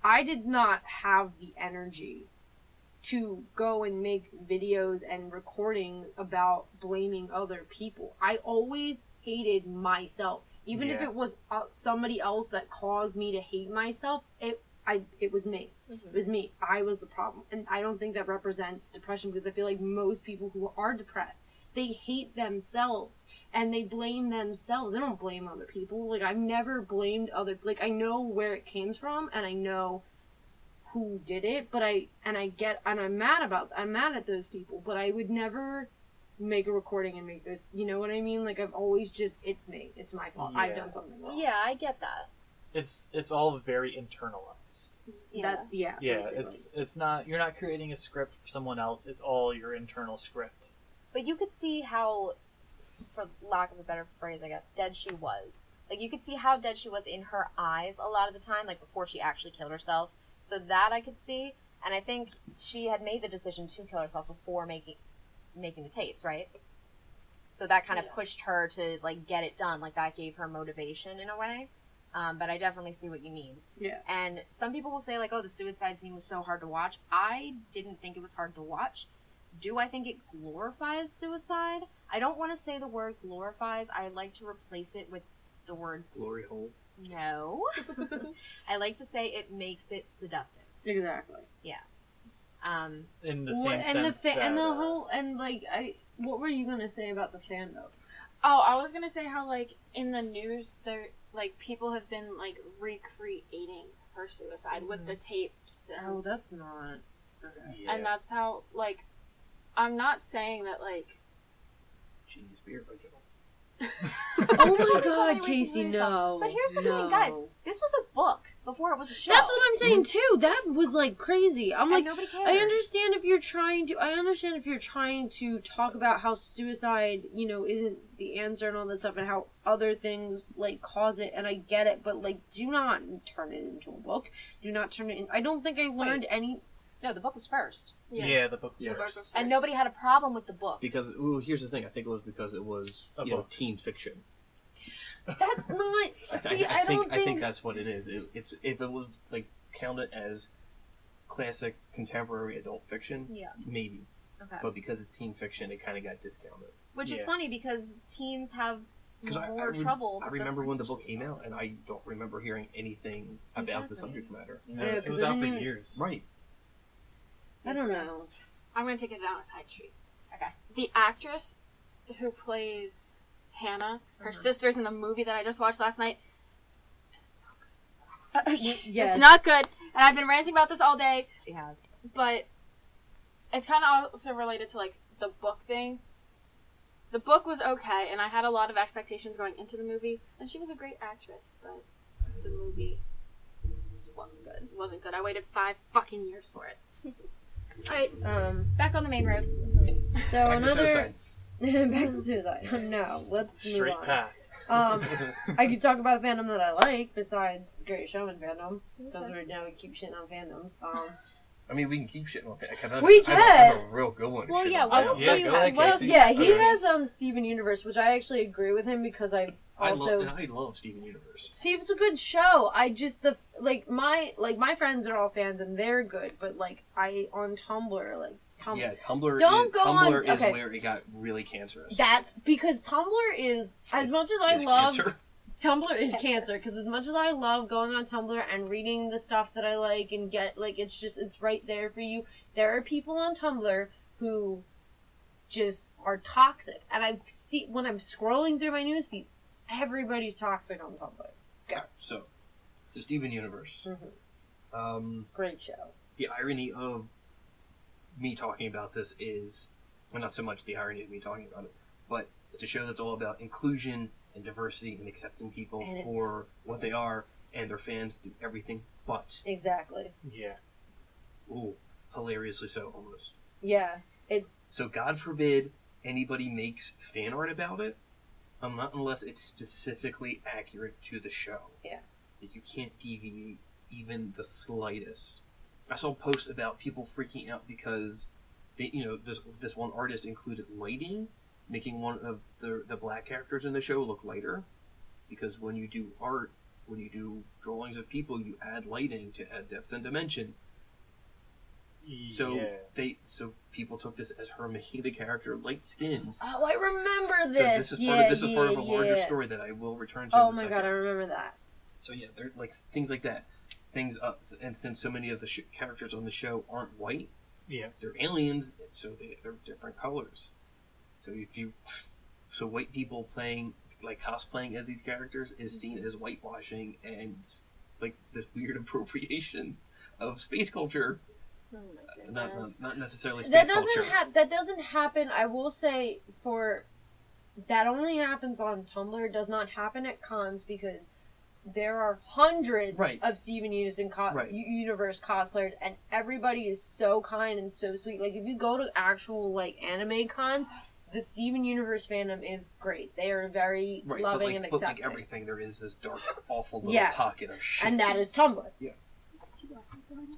I did not have the energy to go and make videos and recording about blaming other people. I always hated myself. Even if Yeah. it was somebody else that caused me to hate myself, it was me. It was me. I was the problem. And I don't think that represents depression, because I feel like most people who are depressed, they hate themselves and they blame themselves. They don't blame other people. Like, I've never blamed like, I know where it came from and I know who did it, but I'm mad at those people, but I would never make a recording and make this, you know what I mean? Like, I've always just, it's me. It's my fault. I've Yeah. done something wrong. Yeah, I get that. It's all very internalized. That's, yeah. Yeah, basically. it's not, you're not creating a script for someone else. It's all your internal script. But you could see how, for lack of a better phrase, I guess, dead she was. Like, you could see how dead she was in her eyes a lot of the time, like, before she actually killed herself. So that I could see. And I think she had made the decision to kill herself before making the tapes, right? So that kind of pushed her to, like, get it done. Like, that gave her motivation in a way. But I definitely see what you mean. Yeah. And some people will say, like, oh, the suicide scene was so hard to watch. I didn't think it was hard to watch. Do I think it glorifies suicide? I don't want to say the word glorifies. I like to replace it with the words... Glory hole. No. I like to say it makes it seductive. Exactly. Yeah. In the What- same and sense the and the that, whole, and like, what were you gonna say about the fandom? Oh, I was gonna say how, like, in the news, there, like, people have been, like, recreating her suicide with the tapes. And, Oh, that's not. Okay. yeah. and that's how, like, I'm not saying that, like... She needs to be original. Oh my There's so god, many ways to Casey, heal yourself. no. But here's the no. thing, guys. This was a book before it was a show. That's what I'm saying too. That was like crazy. I'm And like, nobody cared. I understand if you're trying to talk about how suicide, you know, isn't the answer and all this stuff, and how other things like cause it, and I get it, but like, do not turn it into a book. Do not turn it in. I don't think I learned any. No, the book was first. Yeah, the book was Yeah. first. And nobody had a problem with the book. Because, here's the thing. I think it was because it was, A you know, book. teen fiction. That's not. See, I don't I think think. that's what it is. It's if it was like counted as classic contemporary adult fiction, Yeah. maybe. Okay. But because it's teen fiction, it kind of got discounted. Which is Yeah. funny because teens have Because more trouble. I remember when the book came out, and I don't remember hearing anything about the Exactly. subject matter. No, Yeah, it 'cause was I out for didn't even- years. Right. I don't know. I'm gonna take it down a side street. Okay. The actress who plays Hannah, her sister's in the movie that I just watched last night. Yes. It's not good, and I've been ranting about this all day, She has. but it's kind of also related to, like, the book thing. The book was okay, and I had a lot of expectations going into the movie, and she was a great actress, but the movie Wasn't good. wasn't good. I waited 5 fucking years for it. Alright, back on the main road. So Back to another. suicide. Back to suicide. No, let's move Straight on. path. I could talk about a fandom that I like besides the Great Showman fandom. Because right now we keep shitting on fandoms. I mean, we can keep shitting on fan. We I have can. a real good one. to Well, shit yeah, on what fan. else Yeah, do you go have? ahead, What else- Casey. Yeah, he Okay. has Steven Universe, which I actually agree with him because I also I love Steven Universe. see it's a good show. I just my friends are all fans and they're good, but like I on Tumblr like Tumblr. Yeah, Tumblr. Don't go on- Tumblr is okay. where it got really cancerous. That's because Tumblr is as much as I It's love cancer. Tumblr is cancer because as much as I love going on Tumblr and reading the stuff that I like and get like it's right there for you. There are people on Tumblr who just are toxic, and I see when I'm scrolling through my newsfeed, everybody's toxic on Tumblr. Yeah, so Steven Universe. Great show. The irony of me talking about this is, well, not so much the irony of me talking about it, but it's a show that's all about inclusion and diversity and accepting people And for what they are. and their fans do everything but. Exactly. Yeah. Ooh, hilariously so, almost. Yeah, it's So God forbid anybody makes fan art about it, not unless it's specifically accurate to the show. Yeah. That you can't deviate even the slightest. I saw posts about people freaking out because they, this one artist included lighting, making one of the black characters in the show look lighter. Because when you do art, when you do drawings of people, you add lighting to add depth and dimension. So so people took this as her making the character light skinned. oh, I remember So this. this is part of a larger story that I will return to. Oh in a my second. god, I remember that. So yeah, they're like things like that. Things and since so many of the characters on the show aren't white, they're aliens, so they're different colors. So so white people cosplaying as these characters is seen as whitewashing and like this weird appropriation of space culture. Oh my goodness. Not necessarily space culture. That doesn't happen. I will say that only happens on Tumblr. It does not happen at cons because there are hundreds of Steven Universe cosplayers, and everybody is so kind and so sweet. Like if you go to actual anime cons, the Steven Universe fandom is great. They are very loving and accepting. But like everything, there is this dark, awful little pocket of shit. And that is Tumblr. Yeah.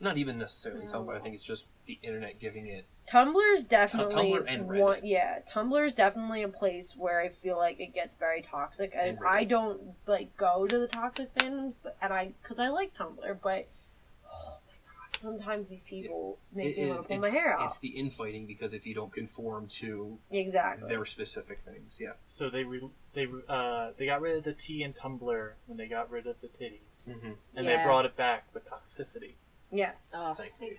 Not even necessarily Tumblr. I think it's just the internet giving it. Tumblr's definitely Tumblr and Reddit. Tumblr's definitely a place where I feel like it gets very toxic. I don't go to the toxic fandoms, because I like Tumblr, but oh my god, sometimes these people make me want to pull my hair out. It's the infighting because if you don't conform to their specific things, So they got rid of the T in Tumblr when they got rid of the titties, and they brought it back with toxicity. Yes. Thanks, Steve.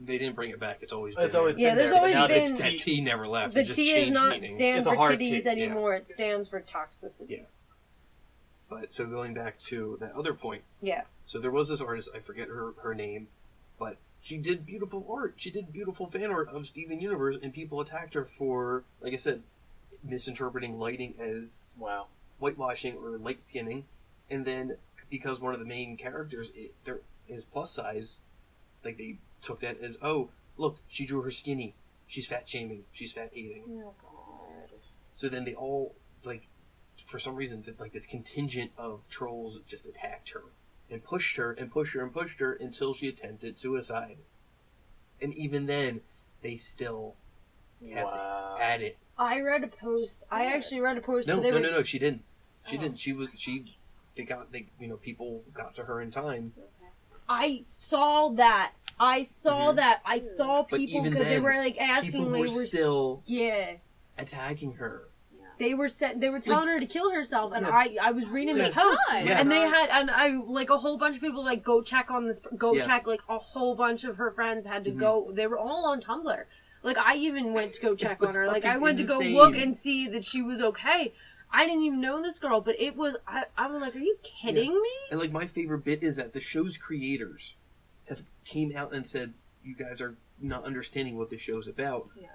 They didn't bring it back. It's always been there. There's always been that T never left. The T is not stand for titties anymore. Yeah. It stands for toxicity. Yeah. But so going back to that other point. Yeah. So there was this artist, I forget her name, but she did beautiful art. She did beautiful fan art of Steven Universe, and people attacked her for, like I said, misinterpreting lighting as whitewashing or light skinning, and then because one of the main characters is plus size, like they took that as, oh, look, she drew her skinny. She's fat shaming. She's fat hating. Oh god. So then they all, for some reason, this contingent of trolls just attacked her and pushed her and pushed her and pushed her until she attempted suicide. And even then, they still kept at it. I read a post. I actually read a post. No, she didn't. She didn't. People got to her in time. I saw that. I saw people because they were asking. People were still attacking her. They were telling her to kill herself, and I was reading the post, and they had a whole bunch of people go check on this, check a whole bunch of her friends had to go. They were all on Tumblr. I even went to go check on her. I went to go look and see that she was okay. I didn't even know this girl, but it was. I was like, "Are you kidding me?" And my favorite bit is that the show's creators came out and said, "You guys are not understanding what the show's about." Yeah.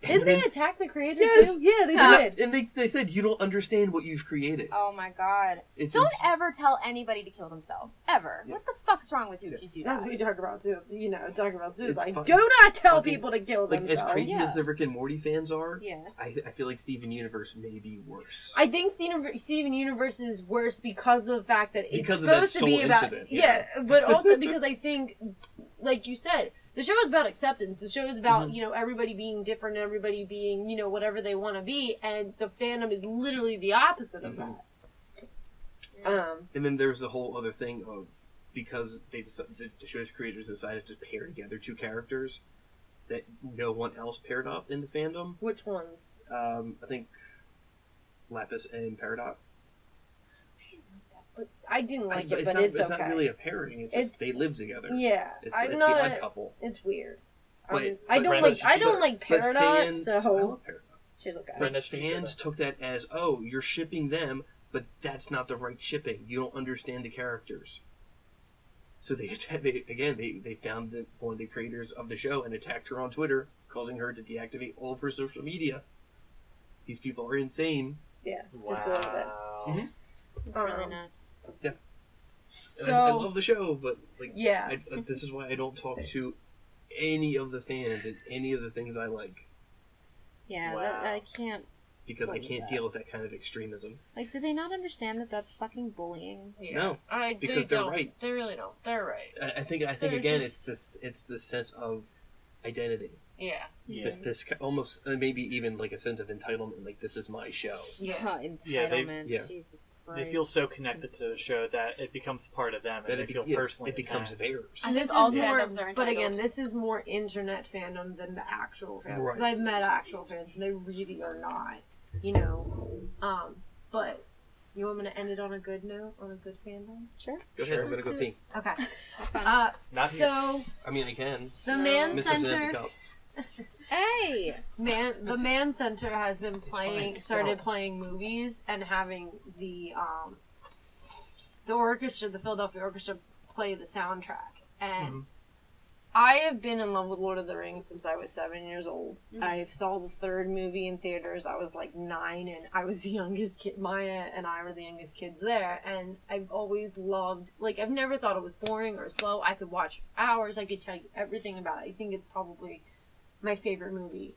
Didn't they attack the creators too? Yeah, they did. And they said, "You don't understand what you've created." Oh my god! Don't ever tell anybody to kill themselves ever. Yeah. What the fuck is wrong with you if you do that? That's what you talk about too. Talking about suicide. Do not tell people to kill themselves. As crazy as the Rick and Morty fans are, yeah, I feel like Steven Universe may be worse. I think Steven Universe is worse because of the fact that it's supposed to be about but also because I think, like you said, the show is about acceptance. The show is about, everybody being different, everybody being, whatever they want to be, and the fandom is literally the opposite of that. And then there's the whole other thing of, because the show's creators decided to pair together two characters that no one else paired up in the fandom. Which ones? I think Lapis and Peridot. I didn't like it, but it's okay. It's not really a pairing. It's just they live together. Yeah, it's the odd couple. It's weird. But I don't like Peridot, so I love Peridot. She's okay. But fans took that as, oh, you're shipping them, but that's not the right shipping. You don't understand the characters. So they found one of the creators of the show and attacked her on Twitter, causing her to deactivate all of her social media. These people are insane. Yeah, just a little bit. It's really nuts. Yeah. I love the show, but like, Yeah. this is why I don't talk to any of the fans and any of the things I like, Yeah, Wow. I can't. because I Like can't that. deal with that kind of extremism. Like, do they not understand that that's fucking bullying? Yeah. No, because they they're don't. right. They really don't. They're right. I think They're again, just- it's this sense of identity. Yeah. Yeah. This almost maybe even like a sense of entitlement. Like, this is my show. Yeah. Entitlement. yeah. Jesus They Christ. feel so connected to the show that it becomes part of them, and they feel personally it becomes attacked. theirs. I And think this all is more, fandoms are but again, entitled. this is more internet fandom than the actual fans. Because Right. I've met actual fans, and they really are not. But you want me to end it on a good note, on a good fandom? Sure. Go ahead, I'm gonna go pee. Okay. Fun. Not here. So I mean, I can. the No. Man Mrs. Empty Center, Cup. Hey! the Man Center has been fine, started stop. playing movies and having the orchestra, the Philadelphia Orchestra, play the soundtrack. And Mhm. I have been in love with Lord of the Rings since I was 7 years old. Mhm. I saw the third movie in theaters. I was like 9, and I was the youngest kid. Maya and I were the youngest kids there. And I've always loved, like, I've never thought it was boring or slow. I could watch hours. I could tell you everything about it. I think it's probably my favorite movie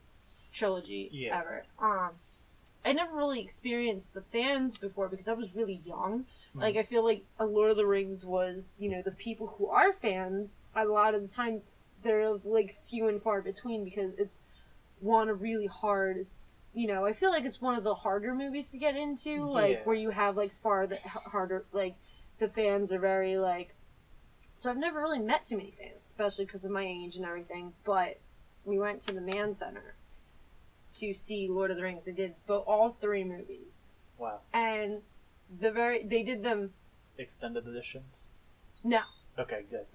trilogy Yeah. ever. I never really experienced the fans before because I was really young. Like, I feel like a Lord of the Rings was, the people who are fans, a lot of the time, they're, like, few and far between because it's one, a really hard, I feel like it's one of the harder movies to get into, like, Yeah. where you have, like, harder, like, the fans are very, like, so I've never really met too many fans, especially because of my age and everything, but we went to the Man Center to see Lord of the Rings. They did all 3 movies. Wow. And they did them, Extended editions? no, Okay, good.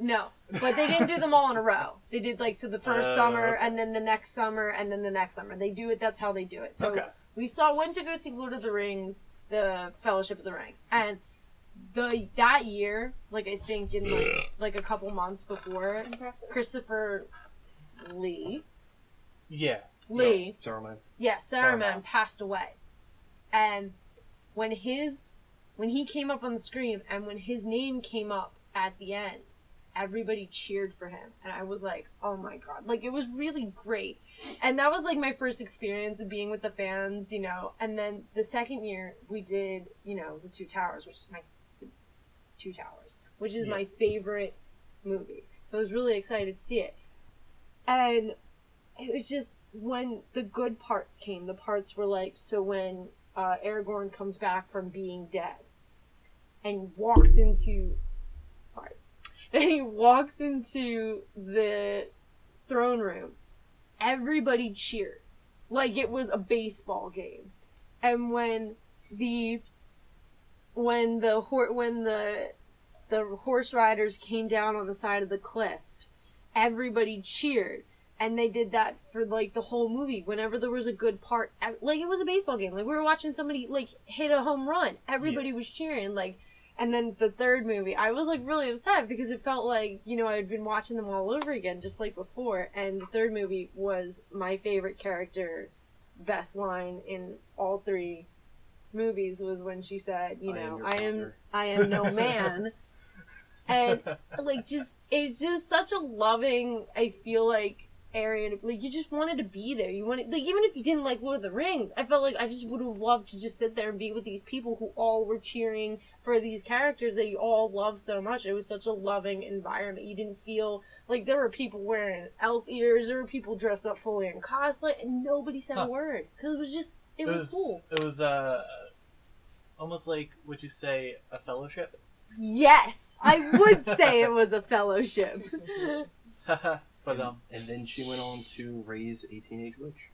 but they didn't do them all in a row. They did like, so the first summer, okay. and then the next summer, and then the next summer. They do it, that's how they do it. So Okay. we went to go see Lord of the Rings, the Fellowship of the Ring, and that year, like I think in like a couple months before, Impressive. Christopher Lee, Yeah. Saruman. Saruman passed away. And when he came up on the screen and when his name came up at the end, everybody cheered for him. And I was like, oh my god. Like, it was really great. And that was like my first experience of being with the fans, And then the second year we did, the Two Towers, which is my favorite movie. So I was really excited to see it. And it was just when the good parts came, the parts were like, so when Aragorn comes back from being dead and walks into the throne room, everybody cheered like it was a baseball game. And when the horse riders came down on the side of the cliff, everybody cheered. And they did that for, like, the whole movie. Whenever there was a good part, like, it was a baseball game. Like, we were watching somebody, like, hit a home run. Everybody was cheering, like, and then the third movie, I was, like, really upset because it felt like, I had been watching them all over again, just like before. And the third movie was my favorite character, best line in all 3 movies was when she said, I am no man. And, like, it's just such a loving, I feel like, area, like, you just wanted to be there. You wanted, like, even if you didn't like Lord of the Rings, I felt like I just would have loved to just sit there and be with these people who all were cheering for these characters that you all love so much. It was such a loving environment. You didn't feel like there were people wearing elf ears, there were people dressed up fully in cosplay, and nobody said a word because it was cool. It was almost like, would you say, a fellowship? Yes, I would say it was a fellowship. But and then she went on to raise a teenage witch.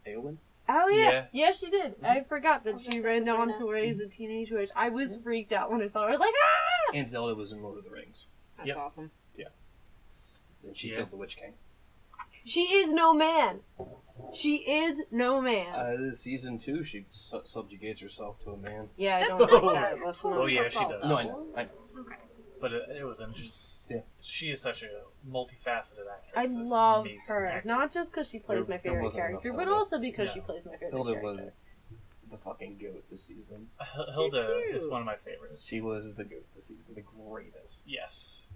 Eowyn? Oh yeah, she did. I forgot that I was she gonna say ran down Sabrina. to raise a teenage witch. I was freaked out when I saw her. I was like, ah! And Zelda was in Lord of the Rings. That's Yep. awesome. And she Yeah. killed the Witch King. She is no man. She is no man. Season 2, she subjugates herself to a man. Yeah, I don't That know. wasn't That's Oh, totally yeah, her she fault, does. though. No, I know. Okay. But it was interesting. Yeah. She is such a multifaceted actress. I It's love amazing her. acting. Not just because she plays my There favorite wasn't enough character, but Hilda. also because No. she plays my favorite Hilda character. was the fucking goat this season. Hilda cute. is one of my favorites. She was the goat this season, the greatest. Yes.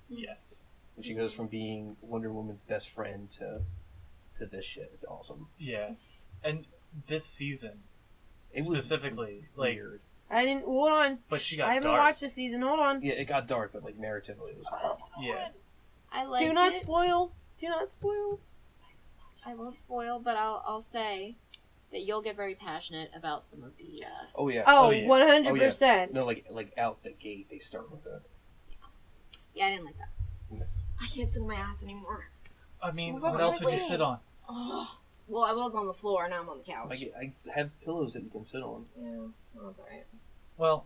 Yes. And she goes from being Wonder Woman's best friend to this shit. It's awesome. Yeah. And this season, It specifically, was like, weird. I didn't. Hold on. but she got I haven't dark. watched the season. Hold on. Yeah, it got dark, but like narratively, it was weird. Yeah. I liked Do not it. spoil. Do not spoil. I won't spoil, but I'll say that you'll get very passionate about some of the. Oh yeah. Oh, yes. 100%. No, like out the gate, they start with it. Yeah, I didn't like that. No. I can't sit on my ass anymore. I mean, move on what else my would you way. sit on? Oh. Well, I was on the floor, now I'm on the couch. I have pillows that you can sit on. Yeah, well, that's alright. Well,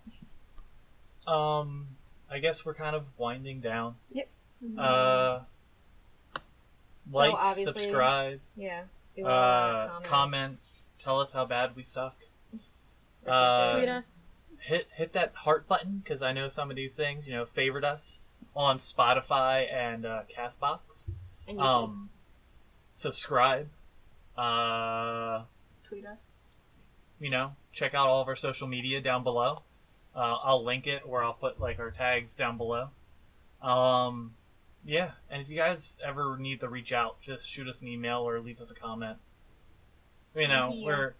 I guess we're kind of winding down. So Like, obviously- subscribe, Yeah. Do comment, tell us how bad we suck. Tweet us. Hit that heart button, because I know some of these things, favorite us on Spotify and Castbox. And YouTube. Subscribe. Tweet us. Check out all of our social media down below. I'll link it, or I'll put like our tags down below. Yeah, and if you guys ever need to reach out, just shoot us an email or leave us a comment. We're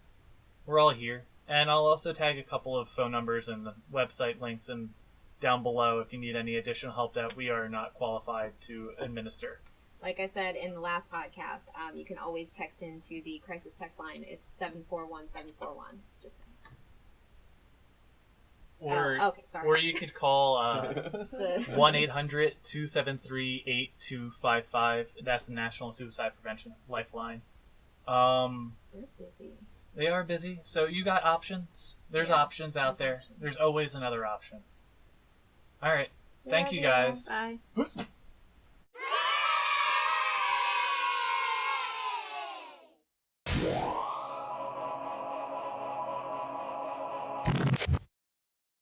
we're all here, and I'll also tag a couple of phone numbers and the website links and down below if you need any additional help that we are not qualified to administer. Like I said in the last podcast, you can always text into the crisis text line. It's 741-741. Just saying. Or okay, sorry. or you could call The- 1-800-273-8255. That's the National Suicide Prevention Lifeline. They're busy. They are busy, so you got options. There's Yeah, options out there's there. options. There's always another option. All right. We Thank love you you. guys. Bye. Peace.